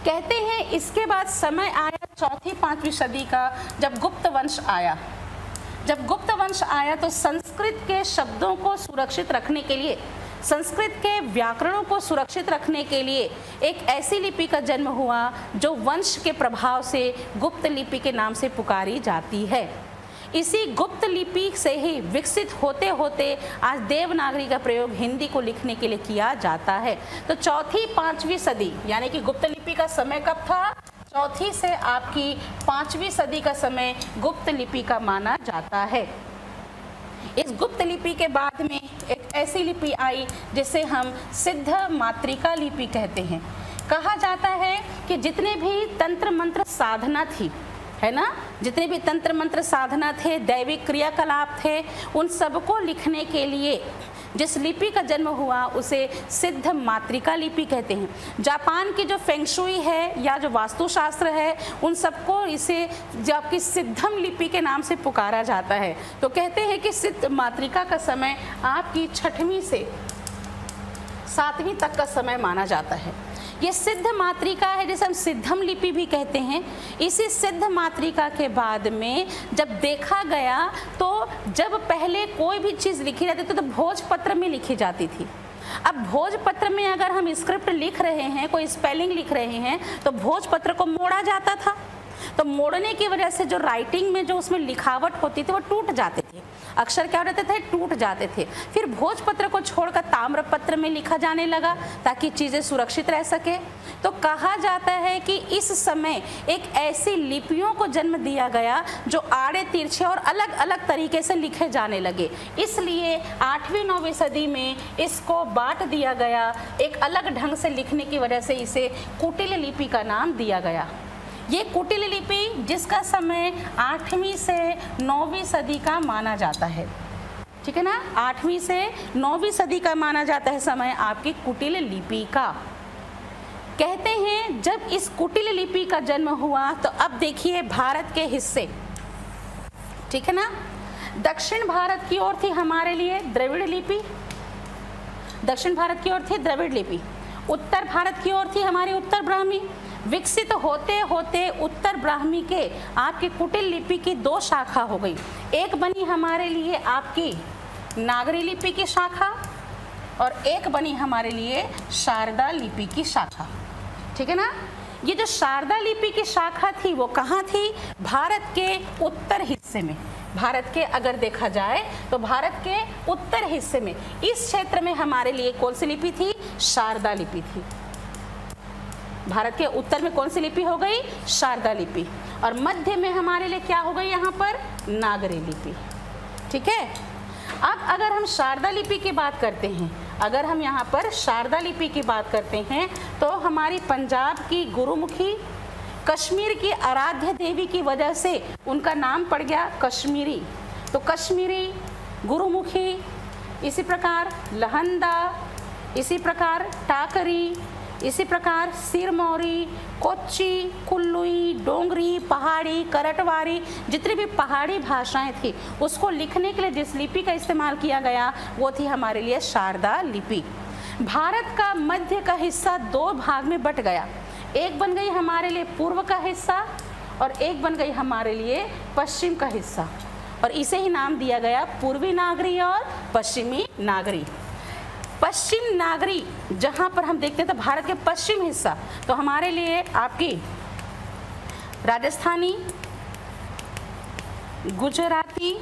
कहते हैं इसके बाद समय आया चौथी 5वीं सदी का, जब गुप्त वंश आया। जब गुप्त वंश आया तो संस्कृत के शब्दों को सुरक्षित रखने के लिए, संस्कृत के व्याकरणों को सुरक्षित रखने के लिए एक ऐसी लिपि का जन्म हुआ जो वंश के प्रभाव से गुप्त लिपि के नाम से पुकारी जाती है। इसी गुप्त लिपि से ही विकसित होते होते आज देवनागरी का प्रयोग हिंदी को लिखने के लिए किया जाता है। तो चौथी 5वीं सदी यानी कि गुप्त लिपि का समय कब था? चौथी से आपकी 5वीं सदी का समय गुप्त लिपि का माना जाता है। इस गुप्त लिपि के बाद में एक ऐसी लिपि आई जिसे हम सिद्ध मातृका लिपि कहते हैं। कहा जाता है कि जितने भी तंत्र मंत्र साधना थी, है ना, जितने भी तंत्र मंत्र साधना थे, दैविक क्रियाकलाप थे, उन सबको लिखने के लिए जिस लिपि का जन्म हुआ उसे सिद्ध मातृका लिपि कहते हैं। जापान की जो फेंगशुई है या जो वास्तुशास्त्र है उन सबको इसे जो आपकी सिद्धम लिपि के नाम से पुकारा जाता है। तो कहते हैं कि सिद्ध मातृका का समय आपकी 6वीं से 7वीं तक का समय माना जाता है। ये सिद्ध मातृका है जिसे हम सिद्धम लिपि भी कहते हैं। इसी सिद्ध मातृका के बाद में जब देखा गया तो जब पहले कोई भी चीज़ लिखी जाती थी तो भोजपत्र में लिखी जाती थी। अब भोजपत्र में अगर हम स्क्रिप्ट लिख रहे हैं, कोई स्पेलिंग लिख रहे हैं तो भोजपत्र को मोड़ा जाता था। तो मोड़ने की वजह से जो राइटिंग में जो उसमें लिखावट होती थी वो टूट जाते थे, अक्षर क्या होते थे? टूट जाते थे। फिर भोजपत्र को छोड़कर ताम्रपत्र में लिखा जाने लगा ताकि चीज़ें सुरक्षित रह सके। तो कहा जाता है कि इस समय एक ऐसी लिपियों को जन्म दिया गया जो आड़े तिरछे और अलग अलग तरीके से लिखे जाने लगे। इसलिए 8वीं 9वीं सदी में इसको बांट दिया गया, एक अलग ढंग से लिखने की वजह से इसे कुटिल लिपि का नाम दिया गया। ये कुटिल लिपि जिसका समय 8वीं से 9वीं सदी का माना जाता है, ठीक है ना, 8वीं से 9वीं सदी का माना जाता है समय आपकी कुटिल लिपि का। कहते हैं जब इस कुटिल लिपि का जन्म हुआ तो अब देखिए भारत के हिस्से, ठीक है ना, दक्षिण भारत की ओर थी हमारे लिए द्रविड़ लिपि, दक्षिण भारत की ओर थी द्रविड़ लिपि, उत्तर भारत की ओर थी हमारी उत्तर ब्राह्मी। विकसित होते होते उत्तर ब्राह्मी के आपकी कुटिल लिपि की दो शाखा हो गई। एक बनी हमारे लिए आपकी नागरी लिपि की शाखा और एक बनी हमारे लिए शारदा लिपि की शाखा, ठीक है ना। ये जो शारदा लिपि की शाखा थी वो कहाँ थी? भारत के उत्तर हिस्से में। भारत के अगर देखा जाए तो भारत के उत्तर हिस्से में इस क्षेत्र में हमारे लिए कौन सी लिपि थी? शारदा लिपि थी। भारत के उत्तर में कौन सी लिपि हो गई? शारदा लिपि। और मध्य में हमारे लिए क्या हो गई? यहाँ पर नागरी लिपि, ठीक है। अब अगर हम शारदा लिपि की बात करते हैं, अगर हम यहाँ पर शारदा लिपि की बात करते हैं तो हमारी पंजाब की गुरुमुखी, कश्मीर की आराध्य देवी की वजह से उनका नाम पड़ गया कश्मीरी। तो कश्मीरी, गुरुमुखी, इसी प्रकार लहंदा, इसी प्रकार टाकरी, इसी प्रकार सिरमौरी, कोच्ची, कुल्लुई, डोंगरी, पहाड़ी, करटवारी, जितनी भी पहाड़ी भाषाएं थी उसको लिखने के लिए जिस लिपि का इस्तेमाल किया गया वो थी हमारे लिए शारदा लिपि। भारत का मध्य का हिस्सा दो भाग में बट गया, एक बन गई हमारे लिए पूर्व का हिस्सा और एक बन गई हमारे लिए पश्चिम का हिस्सा, और इसे ही नाम दिया गया पूर्वी नागरी और पश्चिमी नागरी। पश्चिम नागरी जहाँ पर हम देखते हैं तो भारत के पश्चिम हिस्सा तो हमारे लिए आपकी राजस्थानी, गुजराती,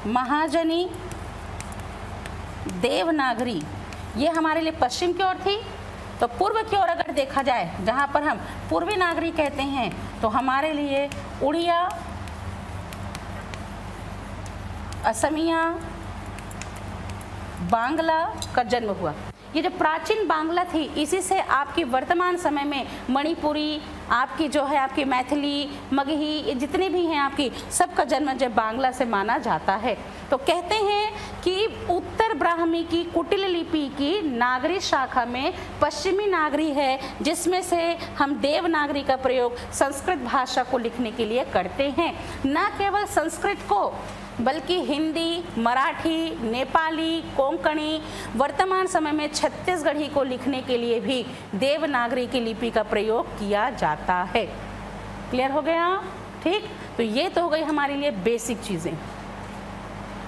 महाजनी, देवनागरी, ये हमारे लिए पश्चिम की ओर थी। तो पूर्व की ओर अगर देखा जाए जहाँ पर हम पूर्वी नागरी कहते हैं तो हमारे लिए उड़िया, असमिया, बांग्ला का जन्म हुआ। ये जो प्राचीन बांग्ला थी इसी से आपकी वर्तमान समय में मणिपुरी, आपकी जो है आपकी मैथिली, मगही, ये जितने भी हैं आपकी सबका जन्म जो बांग्ला से माना जाता है। तो कहते हैं कि उत्तर ब्राह्मी की कुटिल लिपि की नागरी शाखा में पश्चिमी नागरी है, जिसमें से हम देवनागरी का प्रयोग संस्कृत भाषा को लिखने के लिए करते हैं। न केवल संस्कृत को बल्कि हिंदी, मराठी, नेपाली, कोंकणी, वर्तमान समय में छत्तीसगढ़ी को लिखने के लिए भी देवनागरी की लिपि का प्रयोग किया जाता है। क्लियर हो गया? ठीक। तो ये तो हो गई हमारे लिए बेसिक चीज़ें।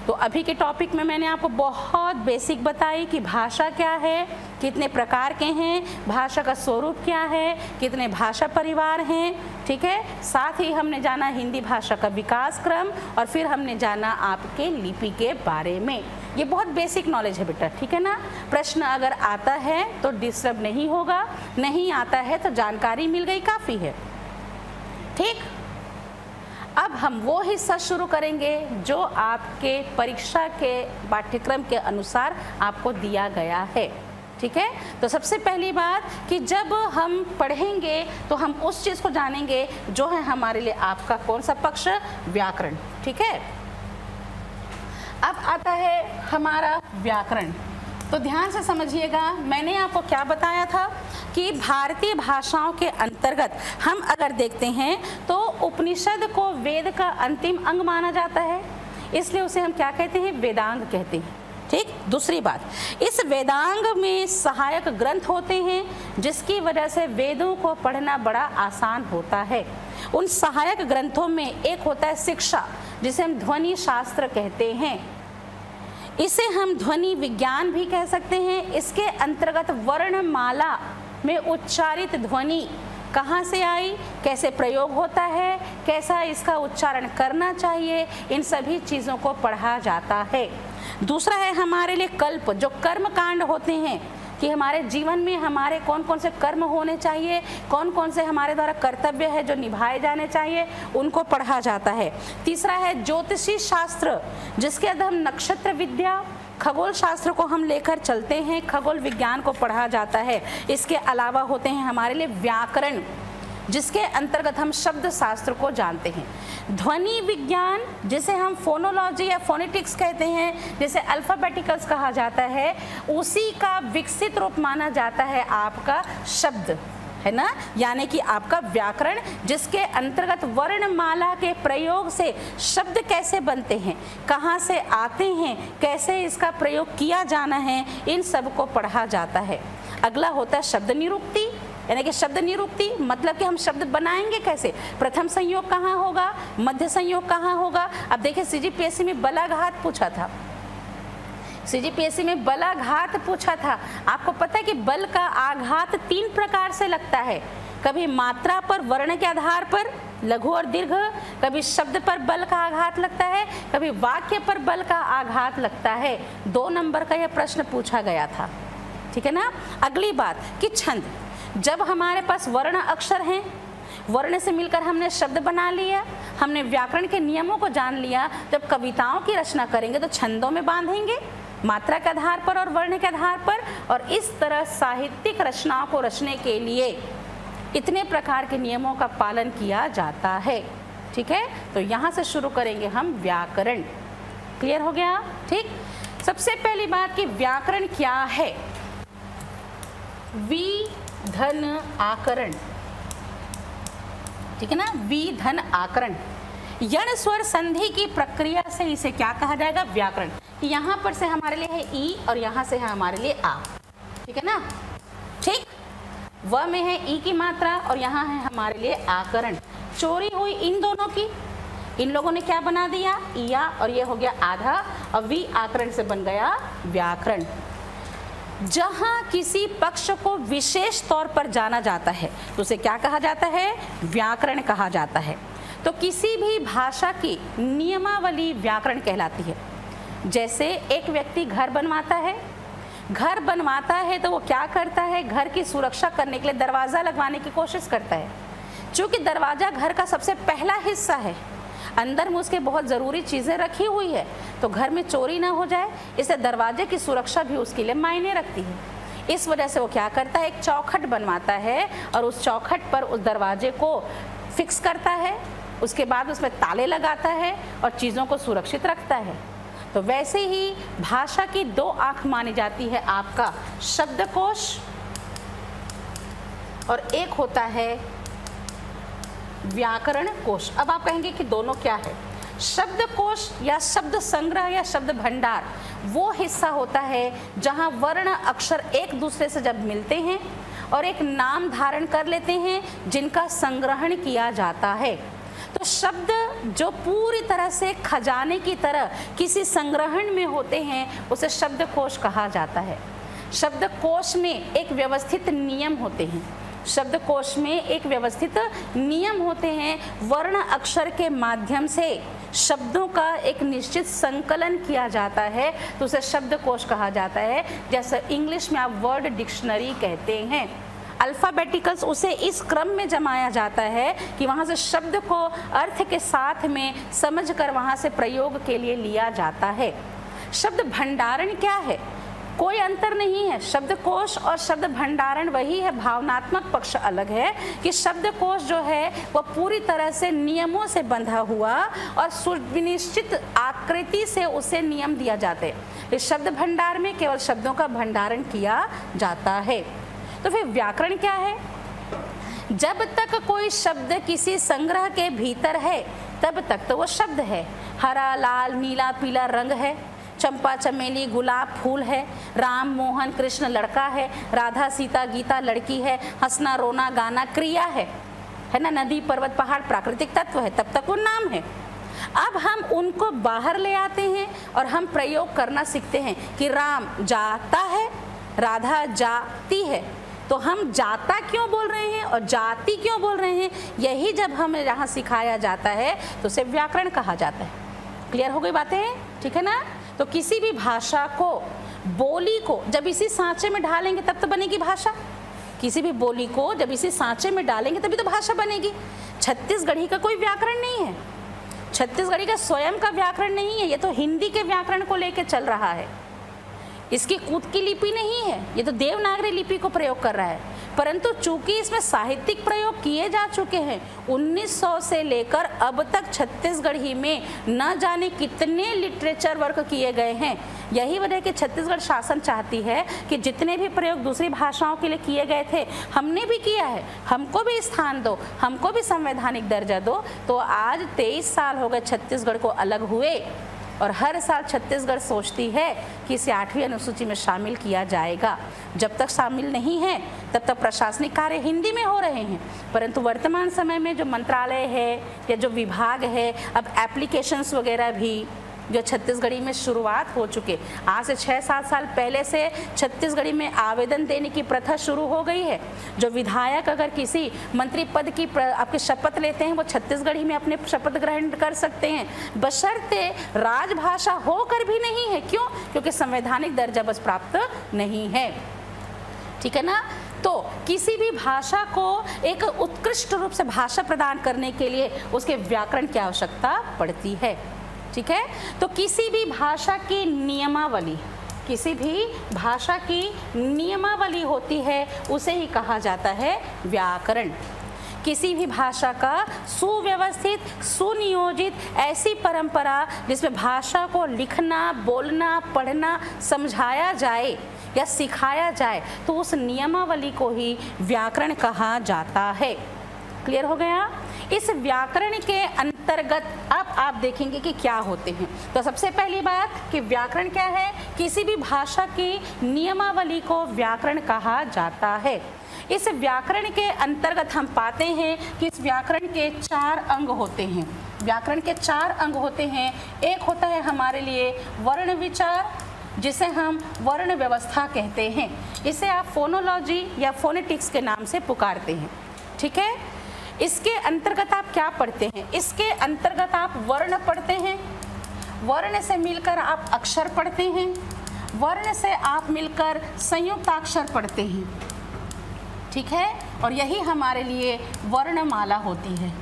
तो अभी के टॉपिक में मैंने आपको बहुत बेसिक बताई कि भाषा क्या है, कितने प्रकार के हैं, भाषा का स्वरूप क्या है, कितने भाषा परिवार हैं, ठीक है। साथ ही हमने जाना हिंदी भाषा का विकास क्रम और फिर हमने जाना आपके लिपि के बारे में। ये बहुत बेसिक नॉलेज है बेटा, ठीक है ना। प्रश्न अगर आता है तो डिस्टर्ब नहीं होगा, नहीं आता है तो जानकारी मिल गई, काफ़ी है, ठीक। अब हम वो हिस्सा शुरू करेंगे जो आपके परीक्षा के पाठ्यक्रम के अनुसार आपको दिया गया है, ठीक है। तो सबसे पहली बात कि जब हम पढ़ेंगे तो हम उस चीज़ को जानेंगे जो है हमारे लिए आपका कौन सा पक्ष? व्याकरण, ठीक है। अब आता है हमारा व्याकरण। तो ध्यान से समझिएगा, मैंने आपको क्या बताया था कि भारतीय भाषाओं के अंतर्गत हम अगर देखते हैं तो उपनिषद को वेद का अंतिम अंग माना जाता है, इसलिए उसे हम क्या कहते हैं? वेदांग कहते हैं, ठीक। दूसरी बात, इस वेदांग में सहायक ग्रंथ होते हैं जिसकी वजह से वेदों को पढ़ना बड़ा आसान होता है। उन सहायक ग्रंथों में एक होता है शिक्षा, जिसे हम ध्वनि शास्त्र कहते हैं, इसे हम ध्वनि विज्ञान भी कह सकते हैं। इसके अंतर्गत वर्णमाला में उच्चारित ध्वनि कहाँ से आई, कैसे प्रयोग होता है, कैसा इसका उच्चारण करना चाहिए, इन सभी चीज़ों को पढ़ा जाता है। दूसरा है हमारे लिए कल्प, जो कर्म कांड होते हैं कि हमारे जीवन में हमारे कौन कौन से कर्म होने चाहिए, कौन कौन से हमारे द्वारा कर्तव्य है जो निभाए जाने चाहिए, उनको पढ़ा जाता है। तीसरा है ज्योतिषी शास्त्र, जिसके अंदर हम नक्षत्र विद्या, खगोल शास्त्र को हम लेकर चलते हैं, खगोल विज्ञान को पढ़ा जाता है। इसके अलावा होते हैं हमारे लिए व्याकरण, जिसके अंतर्गत हम शब्द शास्त्र को जानते हैं। ध्वनि विज्ञान, जिसे हम फोनोलॉजी या फोनेटिक्स कहते हैं, जिसे अल्फ़ाबेटिकल्स कहा जाता है, उसी का विकसित रूप माना जाता है आपका शब्द है ना, यानी कि आपका व्याकरण, जिसके अंतर्गत वर्णमाला के प्रयोग से शब्द कैसे बनते हैं, कहाँ से आते हैं, कैसे इसका प्रयोग किया जाना है, इन सब को पढ़ा जाता है। अगला होता है शब्द निरुक्ति, यानी कि शब्द निरुक्ति मतलब कि हम शब्द बनाएंगे कैसे, प्रथम संयोग कहाँ होगा, मध्य संयोग कहाँ होगा। अब देखिए सीजीपीएससी में बलाघात पूछा था, सीजीपीएससी में बलाघात पूछा था। आपको पता है कि बल का आघात 3 प्रकार से लगता है, कभी मात्रा पर, वर्ण के आधार पर, लघु और दीर्घ, कभी शब्द पर बल का आघात लगता है, कभी वाक्य पर बल का आघात लगता है। 2 नंबर का यह प्रश्न पूछा गया था, ठीक है ना। अगली बात कि छंद, जब हमारे पास वर्ण अक्षर हैं, वर्ण से मिलकर हमने शब्द बना लिया, हमने व्याकरण के नियमों को जान लिया, जब कविताओं की रचना करेंगे तो छंदों में बांधेंगे, मात्रा के आधार पर और वर्ण के आधार पर, और इस तरह साहित्यिक रचनाओं को रचने के लिए इतने प्रकार के नियमों का पालन किया जाता है, ठीक है। तो यहाँ से शुरू करेंगे हम व्याकरण। क्लियर हो गया, ठीक। सबसे पहली बात कि व्याकरण क्या है, वि धन आकरण, ठीक है ना, वि धन आकरण, यण स्वर संधि की प्रक्रिया से इसे क्या कहा जाएगा, व्याकरण। यहाँ पर से हमारे लिए है ई और यहाँ से है हमारे लिए आ, ठीक है ना, ठीक। व में है ई की मात्रा और यहाँ है हमारे लिए आकरण। चोरी हुई इन दोनों की, इन लोगों ने क्या बना दिया, इया, और ये हो गया आधा, और वी आकरण से बन गया व्याकरण। जहाँ किसी पक्ष को विशेष तौर पर जाना जाता है तो उसे क्या कहा जाता है, व्याकरण कहा जाता है। तो किसी भी भाषा की नियमावली व्याकरण कहलाती है। जैसे एक व्यक्ति घर बनवाता है, घर बनवाता है तो वो क्या करता है, घर की सुरक्षा करने के लिए दरवाज़ा लगवाने की कोशिश करता है। क्योंकि दरवाज़ा घर का सबसे पहला हिस्सा है, अंदर में उसके बहुत ज़रूरी चीज़ें रखी हुई है, तो घर में चोरी ना हो जाए, इसलिए दरवाजे की सुरक्षा भी उसके लिए मायने रखती है। इस वजह से वो क्या करता है, एक चौखट बनवाता है और उस चौखट पर उस दरवाजे को फिक्स करता है, उसके बाद उसमें ताले लगाता है और चीज़ों को सुरक्षित रखता है। तो वैसे ही भाषा की 2 आँख मानी जाती है, आपका शब्दकोश और एक होता है व्याकरण कोश। अब आप कहेंगे कि दोनों क्या है, शब्दकोश या शब्द संग्रह या शब्द भंडार वो हिस्सा होता है जहाँ वर्ण अक्षर एक दूसरे से जब मिलते हैं और एक नाम धारण कर लेते हैं जिनका संग्रहण किया जाता है। तो शब्द जो पूरी तरह से खजाने की तरह किसी संग्रहण में होते हैं उसे शब्दकोश कहा जाता है। शब्दकोश में एक व्यवस्थित नियम होते हैं, शब्दकोश में एक व्यवस्थित नियम होते हैं। वर्ण अक्षर के माध्यम से शब्दों का एक निश्चित संकलन किया जाता है तो उसे शब्दकोश कहा जाता है। जैसे इंग्लिश में आप वर्ड डिक्शनरी कहते हैं, अल्फ़ाबेटिकल्स उसे इस क्रम में जमाया जाता है कि वहाँ से शब्द को अर्थ के साथ में समझकर वहाँ से प्रयोग के लिए लिया जाता है। शब्द भंडारण क्या है, कोई अंतर नहीं है, शब्दकोश और शब्द भंडारण वही है, भावनात्मक पक्ष अलग है कि शब्दकोश जो है वह पूरी तरह से नियमों से बंधा हुआ और सुनिश्चित आकृति से उसे नियम दिया जाते हैं। इस शब्द भंडार में केवल शब्दों का भंडारण किया जाता है। तो फिर व्याकरण क्या है, जब तक कोई शब्द किसी संग्रह के भीतर है तब तक तो वो शब्द है। हरा, लाल, नीला, पीला रंग है, चंपा, चमेली, गुलाब फूल है, राम, मोहन, कृष्ण लड़का है, राधा, सीता, गीता लड़की है, हंसना, रोना, गाना क्रिया है ना, नदी, पर्वत, पहाड़ प्राकृतिक तत्व है, तब तक वो नाम है। अब हम उनको बाहर ले आते हैं और हम प्रयोग करना सीखते हैं कि राम जाता है, राधा जाती है, तो हम जाता क्यों बोल रहे हैं और जाति क्यों बोल रहे हैं, यही जब हमें यहाँ सिखाया जाता है तो उसे व्याकरण कहा जाता है। क्लियर हो गई बातें, ठीक है ना। तो किसी भी भाषा को, बोली को जब इसी सांचे में डालेंगे तब तो बनेगी भाषा, किसी भी बोली को जब इसी सांचे में डालेंगे तभी तो भाषा बनेगी। छत्तीसगढ़ी का कोई व्याकरण नहीं है, छत्तीसगढ़ी का स्वयं का व्याकरण नहीं है, ये तो हिंदी के व्याकरण को लेकर चल रहा है, इसकी खुद की लिपि नहीं है, ये तो देवनागरी लिपि को प्रयोग कर रहा है। परंतु चूंकि इसमें साहित्यिक प्रयोग किए जा चुके हैं, 1900 से लेकर अब तक छत्तीसगढ़ी में न जाने कितने लिटरेचर वर्क किए गए हैं। यही वजह कि छत्तीसगढ़ शासन चाहती है कि जितने भी प्रयोग दूसरी भाषाओं के लिए किए गए थे, हमने भी किया है, हमको भी स्थान दो, हमको भी संवैधानिक दर्जा दो। तो आज 23 साल हो गए छत्तीसगढ़ को अलग हुए, और हर साल छत्तीसगढ़ सोचती है कि इसे 8वीं अनुसूची में शामिल किया जाएगा। जब तक शामिल नहीं है तब तक प्रशासनिक कार्य हिंदी में हो रहे हैं, परंतु वर्तमान समय में जो मंत्रालय है या जो विभाग है, अब एप्लीकेशंस वगैरह भी जो छत्तीसगढ़ी में शुरुआत हो चुके, आज से 6-7 साल पहले से छत्तीसगढ़ी में आवेदन देने की प्रथा शुरू हो गई है। जो विधायक अगर किसी मंत्री पद की आपकी शपथ लेते हैं, वो छत्तीसगढ़ी में अपने शपथ ग्रहण कर सकते हैं, बशर्ते राजभाषा होकर भी नहीं है। क्यों? क्योंकि संवैधानिक दर्जा बस प्राप्त नहीं है। ठीक है ना? तो किसी भी भाषा को एक उत्कृष्ट रूप से भाषा प्रदान करने के लिए उसके व्याकरण की आवश्यकता पड़ती है। ठीक है? तो किसी भी भाषा की नियमावली, किसी भी भाषा की नियमावली होती है, उसे ही कहा जाता है व्याकरण। किसी भी भाषा का सुव्यवस्थित, सुनियोजित ऐसी परंपरा जिसमें भाषा को लिखना, बोलना, पढ़ना समझाया जाए या सिखाया जाए, तो उस नियमावली को ही व्याकरण कहा जाता है। क्लियर हो गया? इस व्याकरण के अंतर्गत अब आप देखेंगे कि क्या होते हैं। तो सबसे पहली बात कि व्याकरण क्या है? किसी भी भाषा की नियमावली को व्याकरण कहा जाता है। इस व्याकरण के अंतर्गत हम पाते हैं कि इस व्याकरण के 4 अंग होते हैं। व्याकरण के 4 अंग होते हैं। एक होता है हमारे लिए वर्ण विचार, जिसे हम वर्ण व्यवस्था कहते हैं। इसे आप फोनोलॉजी या फोनेटिक्स के नाम से पुकारते हैं। ठीक है? इसके अंतर्गत आप क्या पढ़ते हैं? इसके अंतर्गत आप वर्ण पढ़ते हैं, वर्ण से मिलकर आप अक्षर पढ़ते हैं, वर्ण से आप मिलकर संयुक्ताक्षर पढ़ते हैं। ठीक है? और यही हमारे लिए वर्णमाला होती है।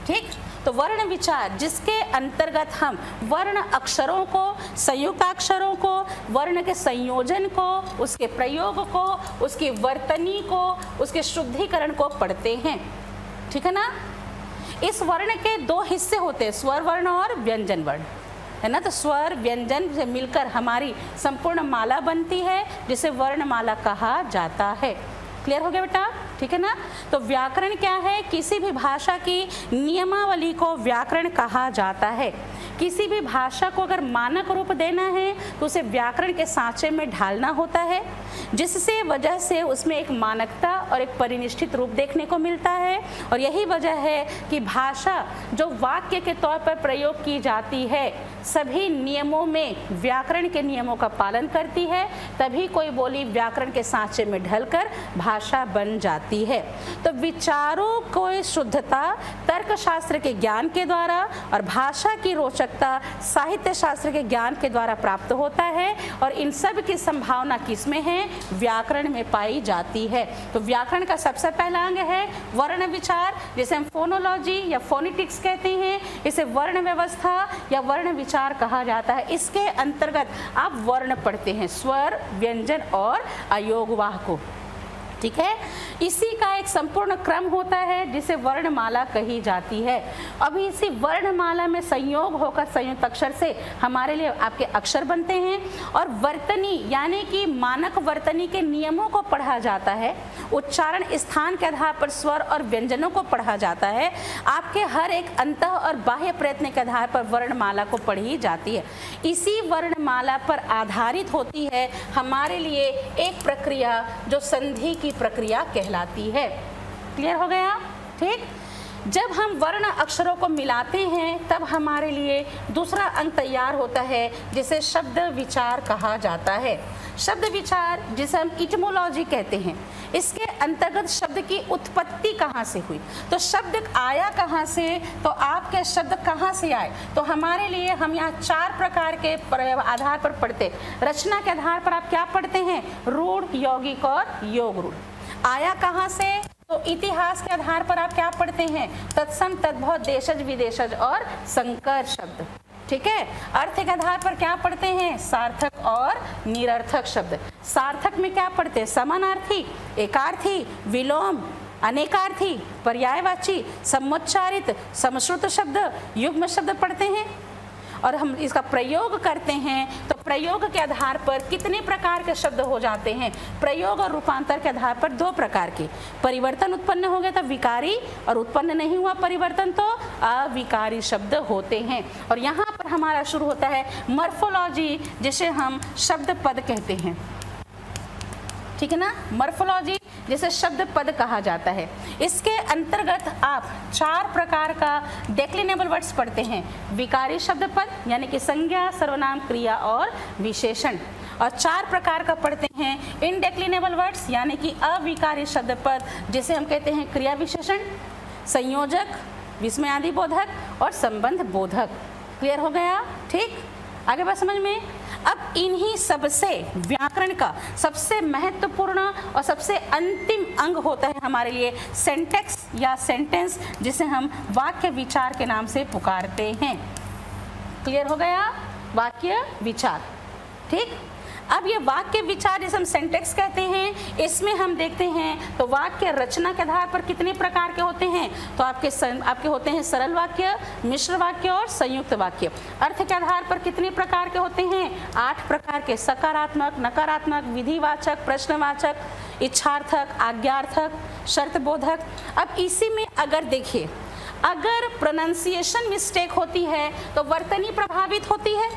ठीक? तो वर्ण विचार, जिसके अंतर्गत हम वर्ण अक्षरों को, संयुक्ताक्षरों को, वर्ण के संयोजन को, उसके प्रयोग को, उसकी वर्तनी को, उसके शुद्धिकरण को पढ़ते हैं। ठीक है ना? इस वर्ण के 2 हिस्से होते हैं, स्वर वर्ण और व्यंजन वर्ण, है ना? तो स्वर व्यंजन से मिलकर हमारी संपूर्ण माला बनती है, जिसे वर्णमाला कहा जाता है। क्लियर हो गया बेटा? ठीक है ना? तो व्याकरण क्या है? किसी भी भाषा की नियमावली को व्याकरण कहा जाता है। किसी भी भाषा को अगर मानक रूप देना है तो उसे व्याकरण के सांचे में ढालना होता है, जिससे वजह से उसमें एक मानकता और एक परिनिष्ठित रूप देखने को मिलता है। और यही वजह है कि भाषा जो वाक्य के तौर पर प्रयोग की जाती है, सभी नियमों में व्याकरण के नियमों का पालन करती है, तभी कोई बोली व्याकरण के सांचे में ढलकर भाषा बन जाती है। तो विचारों को शुद्धता तर्कशास्त्र के ज्ञान के द्वारा और भाषा की रोचकता साहित्य शास्त्र के ज्ञान के द्वारा प्राप्त होता है, और इन सब की संभावना किसमें है? व्याकरण में पाई जाती है। तो व्याकरण का सबसे पहला अंग है वर्ण विचार, जिसे हम फोनोलॉजी या फोनेटिक्स कहते हैं। इसे वर्ण व्यवस्था या वर्ण विचार कहा जाता है। इसके अंतर्गत आप वर्ण पढ़ते हैं, स्वर, व्यंजन और अयोगवाह को। ठीक है? इसी का एक संपूर्ण क्रम होता है जिसे वर्णमाला कही जाती है। अभी इसी वर्णमाला में संयोग होकर संयुक्त अक्षर से हमारे लिए आपके अक्षर बनते हैं, और वर्तनी यानी कि मानक वर्तनी के नियमों को पढ़ा जाता है। उच्चारण स्थान के आधार पर स्वर और व्यंजनों को पढ़ा जाता है। आपके हर एक अंतः और बाह्य प्रयत्न के आधार पर वर्णमाला को पढ़ी जाती है। इसी वर्णमाला पर आधारित होती है हमारे लिए एक प्रक्रिया जो संधि की प्रक्रिया कहलाती है। क्लियर हो गया? ठीक? जब हम वर्ण अक्षरों को मिलाते हैं तब हमारे लिए दूसरा अंग तैयार होता है, जिसे शब्द विचार कहा जाता है। शब्द विचार, जिसे हम इटमोलॉजी कहते हैं, इसके अंतर्गत शब्द की उत्पत्ति कहाँ से हुई, तो शब्द आया कहाँ से, तो आपके शब्द कहाँ से आए। तो हमारे लिए हम यहाँ 4 प्रकार के आधार पर पढ़ते। रचना के आधार पर आप क्या पढ़ते हैं? रूढ़, यौगिक और योग रूढ़। आया कहाँ से? तो इतिहास के आधार पर आप क्या पढ़ते हैं? तत्सम, तद्भव, देशज, विदेशज और संकर शब्द। ठीक है। अर्थ के आधार पर क्या पढ़ते हैं, सार्थक और निरर्थक शब्द। सार्थक में क्या पढ़ते हैं, समानार्थी, एकार्थी, विलोम, अनेकार्थी, पर्यायवाची, समुच्चारित, समश्रुत शब्द, युग्म शब्द पढ़ते हैं। और हम इसका प्रयोग करते हैं तो प्रयोग के आधार पर कितने प्रकार के शब्द हो जाते हैं, प्रयोग और रूपांतर के आधार पर 2 प्रकार के। परिवर्तन उत्पन्न हो गया तो विकारी, और उत्पन्न नहीं हुआ परिवर्तन तो अविकारी शब्द होते हैं। और यहाँ पर हमारा शुरू होता है मॉर्फोलॉजी, जिसे हम शब्द पद कहते हैं, ठीक है ना। मॉर्फोलॉजी जिसे शब्द पद कहा जाता है। इसके अंतर्गत आप 4 प्रकार का डेक्लिनेबल वर्ड्स पढ़ते हैं। विकारी शब्द पद यानी कि संज्ञा, सर्वनाम, क्रिया और विशेषण। और 4 प्रकार का पढ़ते हैं इनडेक्लिनेबल वर्ड्स यानी कि अविकारी शब्द पद, जिसे हम कहते हैं क्रिया विशेषण, संयोजक, विस्मय आदि बोधक और संबंध बोधक। क्लियर हो गया, ठीक। आगे बात समझ में। अब इन्हीं सबसे व्याकरण का सबसे महत्वपूर्ण और सबसे अंतिम अंग होता है हमारे लिए सेंटेक्स या सेंटेंस, जिसे हम वाक्य विचार के नाम से पुकारते हैं। क्लियर हो गया, वाक्य विचार, ठीक। अब ये वाक्य विचार जिसे हम सेंटेक्स कहते हैं, इसमें हम देखते हैं तो वाक्य रचना के आधार पर कितने प्रकार के होते हैं, तो आपके होते हैं सरल वाक्य, मिश्र वाक्य और संयुक्त वाक्य। अर्थ के आधार पर कितने प्रकार के होते हैं, 8 प्रकार के, सकारात्मक, नकारात्मक, विधिवाचक, प्रश्नवाचक, इच्छार्थक, आज्ञार्थक, शर्तबोधक। अब इसी में अगर देखिए, अगर प्रोनाउंसिएशन मिस्टेक होती है तो वर्तनी प्रभावित होती है,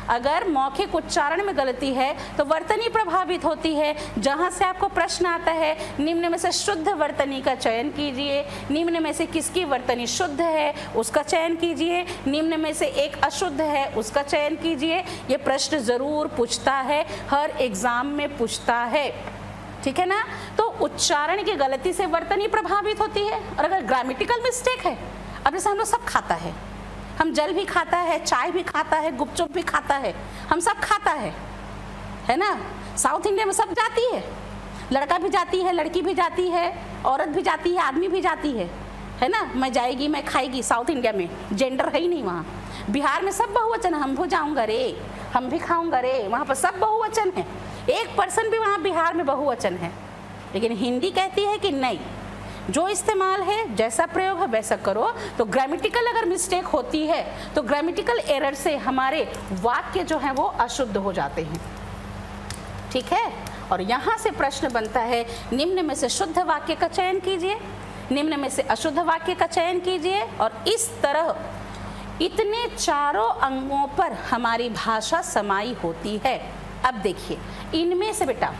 अगर मौखिक उच्चारण में गलती है तो वर्तनी प्रभावित होती है। जहां से आपको प्रश्न आता है निम्न में से शुद्ध वर्तनी का चयन कीजिए, निम्न में से किसकी वर्तनी शुद्ध है उसका चयन कीजिए, निम्न में से एक अशुद्ध है उसका चयन कीजिए। ये प्रश्न जरूर पूछता है, हर एग्जाम में पूछता है, ठीक है ना। तो उच्चारण की गलती से वर्तनी प्रभावित होती है। और अगर ग्रामेटिकल मिस्टेक है, अब जैसे हम लोग सब खाता है, हम जल भी खाता है, चाय भी खाता है, गुपचुप भी खाता है, हम सब खाता है ना। साउथ इंडिया में सब जाती है, लड़का भी जाती है, लड़की भी जाती है, औरत भी जाती है, आदमी भी जाती है ना। मैं जाएगी, मैं खाएगी। साउथ इंडिया में जेंडर है ही नहीं वहाँ। बिहार में सब बहुवचन, हम भी जाऊँगा रे, हम भी खाऊंगा रे, वहाँ पर सब बहुवचन है। 1% भी वहाँ बिहार में बहुवचन है। लेकिन हिंदी कहती है कि नहीं, जो इस्तेमाल है, जैसा प्रयोग है वैसा करो। तो ग्रामेटिकल अगर मिस्टेक होती है तो ग्रामेटिकल एरर से हमारे वाक्य जो हैं वो अशुद्ध हो जाते हैं, ठीक है। और यहाँ से प्रश्न बनता है, निम्न में से शुद्ध वाक्य का चयन कीजिए, निम्न में से अशुद्ध वाक्य का चयन कीजिए। और इस तरह इतने चारों अंगों पर हमारी भाषा समाई होती है। अब देखिए, इनमें से बेटा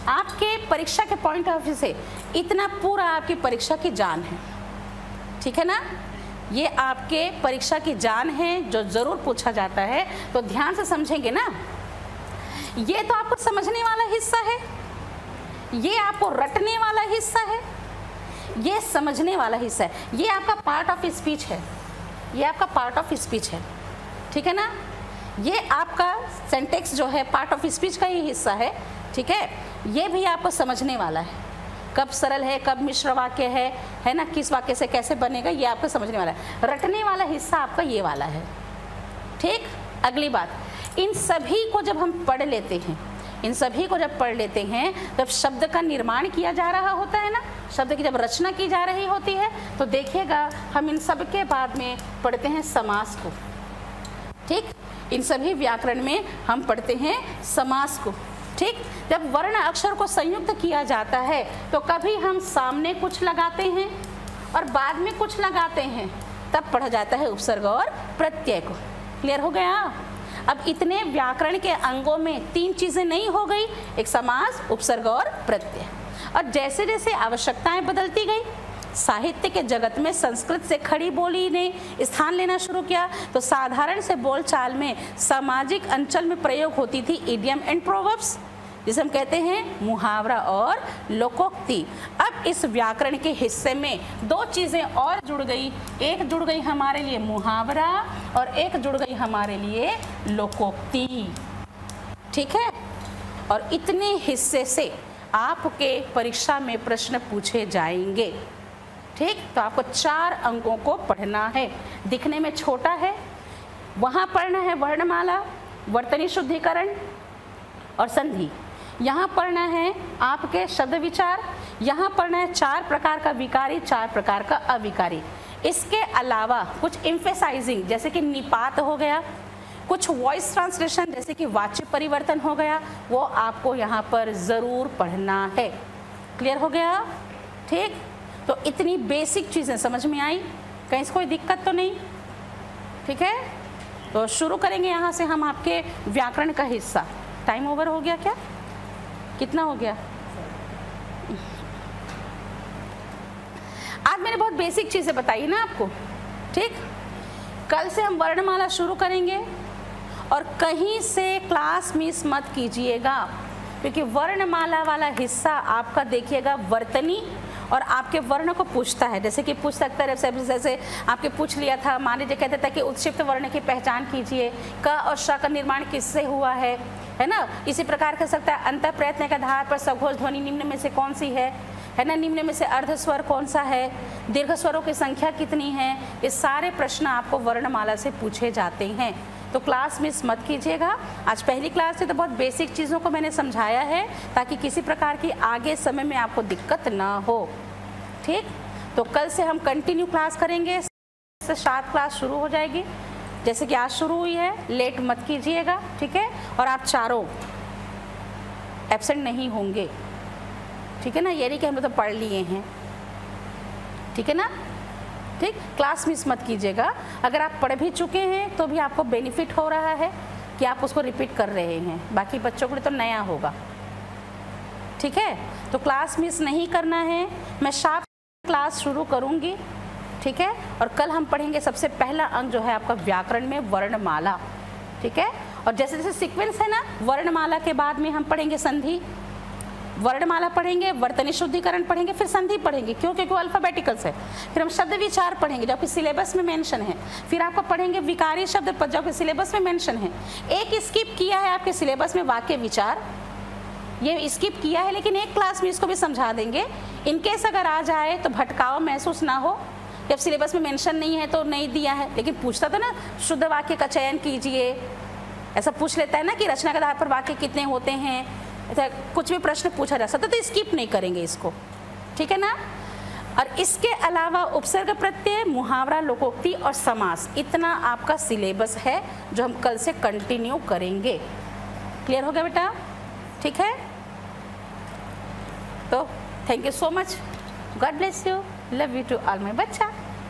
आपके परीक्षा के पॉइंट ऑफ व्यू से इतना पूरा आपकी परीक्षा की जान है, ठीक है ना। ये आपके परीक्षा की जान है जो ज़रूर पूछा जाता है, तो ध्यान से समझेंगे ना। ये तो आपको समझने वाला हिस्सा है, ये आपको रटने वाला हिस्सा है, ये समझने वाला हिस्सा है। ये आपका पार्ट ऑफ स्पीच है, ये आपका पार्ट ऑफ स्पीच है, ठीक है ना। ये आपका सेंटेक्स जो है पार्ट ऑफ स्पीच का ही हिस्सा है, ठीक है। ये भी आपको समझने वाला है, कब सरल है, कब मिश्र वाक्य है ना, किस वाक्य से कैसे बनेगा, ये आपको समझने वाला है। रटने वाला हिस्सा आपका ये वाला है, ठीक। अगली बात, इन सभी को जब हम पढ़ लेते हैं, इन सभी को जब पढ़ लेते हैं तब शब्द का निर्माण किया जा रहा होता है ना, शब्द की जब रचना की जा रही होती है, तो देखिएगा हम इन सब के बाद में पढ़ते हैं समास को, ठीक। इन सभी व्याकरण में हम पढ़ते हैं समास को, ठीक। जब वर्ण अक्षर को संयुक्त किया जाता है तो कभी हम सामने कुछ लगाते हैं और बाद में कुछ लगाते हैं, तब पढ़ा जाता है उपसर्ग और प्रत्यय को। क्लियर हो गया। अब इतने व्याकरण के अंगों में 3 चीज़ें नहीं हो गई, एक समास, उपसर्ग और प्रत्यय। और जैसे जैसे आवश्यकताएं बदलती गई, साहित्य के जगत में संस्कृत से खड़ी बोली ने स्थान लेना शुरू किया, तो साधारण से बोलचाल में सामाजिक अंचल में प्रयोग होती थी इडियम एंड प्रोवर्ब्स, जिसे हम कहते हैं मुहावरा और लोकोक्ति। अब इस व्याकरण के हिस्से में 2 चीज़ें और जुड़ गई, एक जुड़ गई हमारे लिए मुहावरा और एक जुड़ गई हमारे लिए लोकोक्ति, ठीक है। और इतने हिस्से से आपके परीक्षा में प्रश्न पूछे जाएंगे, ठीक। तो आपको 4 अंकों को पढ़ना है। दिखने में छोटा है, वहाँ पढ़ना है वर्णमाला, वर्तनी शुद्धिकरण और संधि। यहाँ पढ़ना है आपके शब्द विचार, यहाँ पढ़ना है 4 प्रकार का विकारी, 4 प्रकार का अविकारी। इसके अलावा कुछ एम्फेसाइजिंग जैसे कि निपात हो गया, कुछ वॉइस ट्रांसलेशन जैसे कि वाच्य परिवर्तन हो गया, वो आपको यहाँ पर ज़रूर पढ़ना है। क्लियर हो गया? ठीक, तो इतनी बेसिक चीज़ें समझ में आई, कहीं से कोई दिक्कत तो नहीं? ठीक है, तो शुरू करेंगे यहाँ से हम आपके व्याकरण का हिस्सा। टाइम ओवर हो गया क्या? कितना हो गया? आज मैंने बहुत बेसिक चीज़ें बताई ना आपको। ठीक, कल से हम वर्णमाला शुरू करेंगे और कहीं से क्लास मिस मत कीजिएगा, क्योंकि वर्णमाला वाला हिस्सा आपका देखिएगा वर्तनी और आपके वर्ण को पूछता है। जैसे कि पूछ सकता है, जैसे आपके पूछ लिया था, मान लीजिए कहते था कि उत्क्षिप्त वर्ण की पहचान कीजिए, क और श का निर्माण किससे हुआ है ना। इसी प्रकार कर सकता है अंत प्रयत्न के आधार पर सघोष ध्वनि निम्न में से कौन सी है ना, निम्न में से अर्ध स्वर कौन सा है, दीर्घ स्वरों की संख्या कितनी है। ये सारे प्रश्न आपको वर्णमाला से पूछे जाते हैं, तो क्लास मिस मत कीजिएगा। आज पहली क्लास से तो बहुत बेसिक चीज़ों को मैंने समझाया है ताकि किसी प्रकार की आगे समय में आपको दिक्कत ना हो। ठीक, तो कल से हम कंटिन्यू क्लास करेंगे, 7 क्लास शुरू हो जाएगी जैसे कि आज शुरू हुई है। लेट मत कीजिएगा, ठीक है, और आप चारों एब्सेंट नहीं होंगे, ठीक है ना। ये नहीं कि हम लोग तो पढ़ लिए हैं, ठीक है ना। ठीक, क्लास मिस मत कीजिएगा। अगर आप पढ़ भी चुके हैं तो भी आपको बेनिफिट हो रहा है कि आप उसको रिपीट कर रहे हैं, बाकी बच्चों के लिए तो नया होगा। ठीक है, तो क्लास मिस नहीं करना है। मैं शार्प क्लास शुरू करूंगी, ठीक है, और कल हम पढ़ेंगे सबसे पहला अंक जो है आपका व्याकरण में वर्णमाला। ठीक है, और जैसे जैसे सीक्वेंस है ना, वर्णमाला के बाद में हम पढ़ेंगे संधि, वर्णमाला पढ़ेंगे, वर्तनी शुद्धिकरण पढ़ेंगे, फिर संधि पढ़ेंगे, क्यों? क्योंकि वो अल्फाबेटिकल्स है। फिर हम शब्द विचार पढ़ेंगे जो आपके सिलेबस में मेंशन है। फिर आपको पढ़ेंगे विकारी शब्द जो आपके सिलेबस में मेंशन है। एक स्किप किया है आपके सिलेबस में वाक्य विचार, ये स्किप किया है, लेकिन एक क्लास में इसको भी समझा देंगे। इनकेस अगर आ जाए तो भटकाव महसूस ना हो, जब सिलेबस में मेंशन नहीं है तो नहीं दिया है, लेकिन पूछता था ना शुद्ध वाक्य का चयन कीजिए, ऐसा पूछ लेता है ना कि रचना के आधार पर वाक्य कितने होते हैं, ऐसा कुछ भी प्रश्न पूछा जा सकता, तो स्किप नहीं करेंगे इसको, ठीक है ना। और इसके अलावा उपसर्ग प्रत्यय, मुहावरा, लोकोक्ति और समास, इतना आपका सिलेबस है जो हम कल से कंटिन्यू करेंगे। क्लियर हो गया बेटा? ठीक है, तो thank you so much, God bless you, love you to all my बच्चा।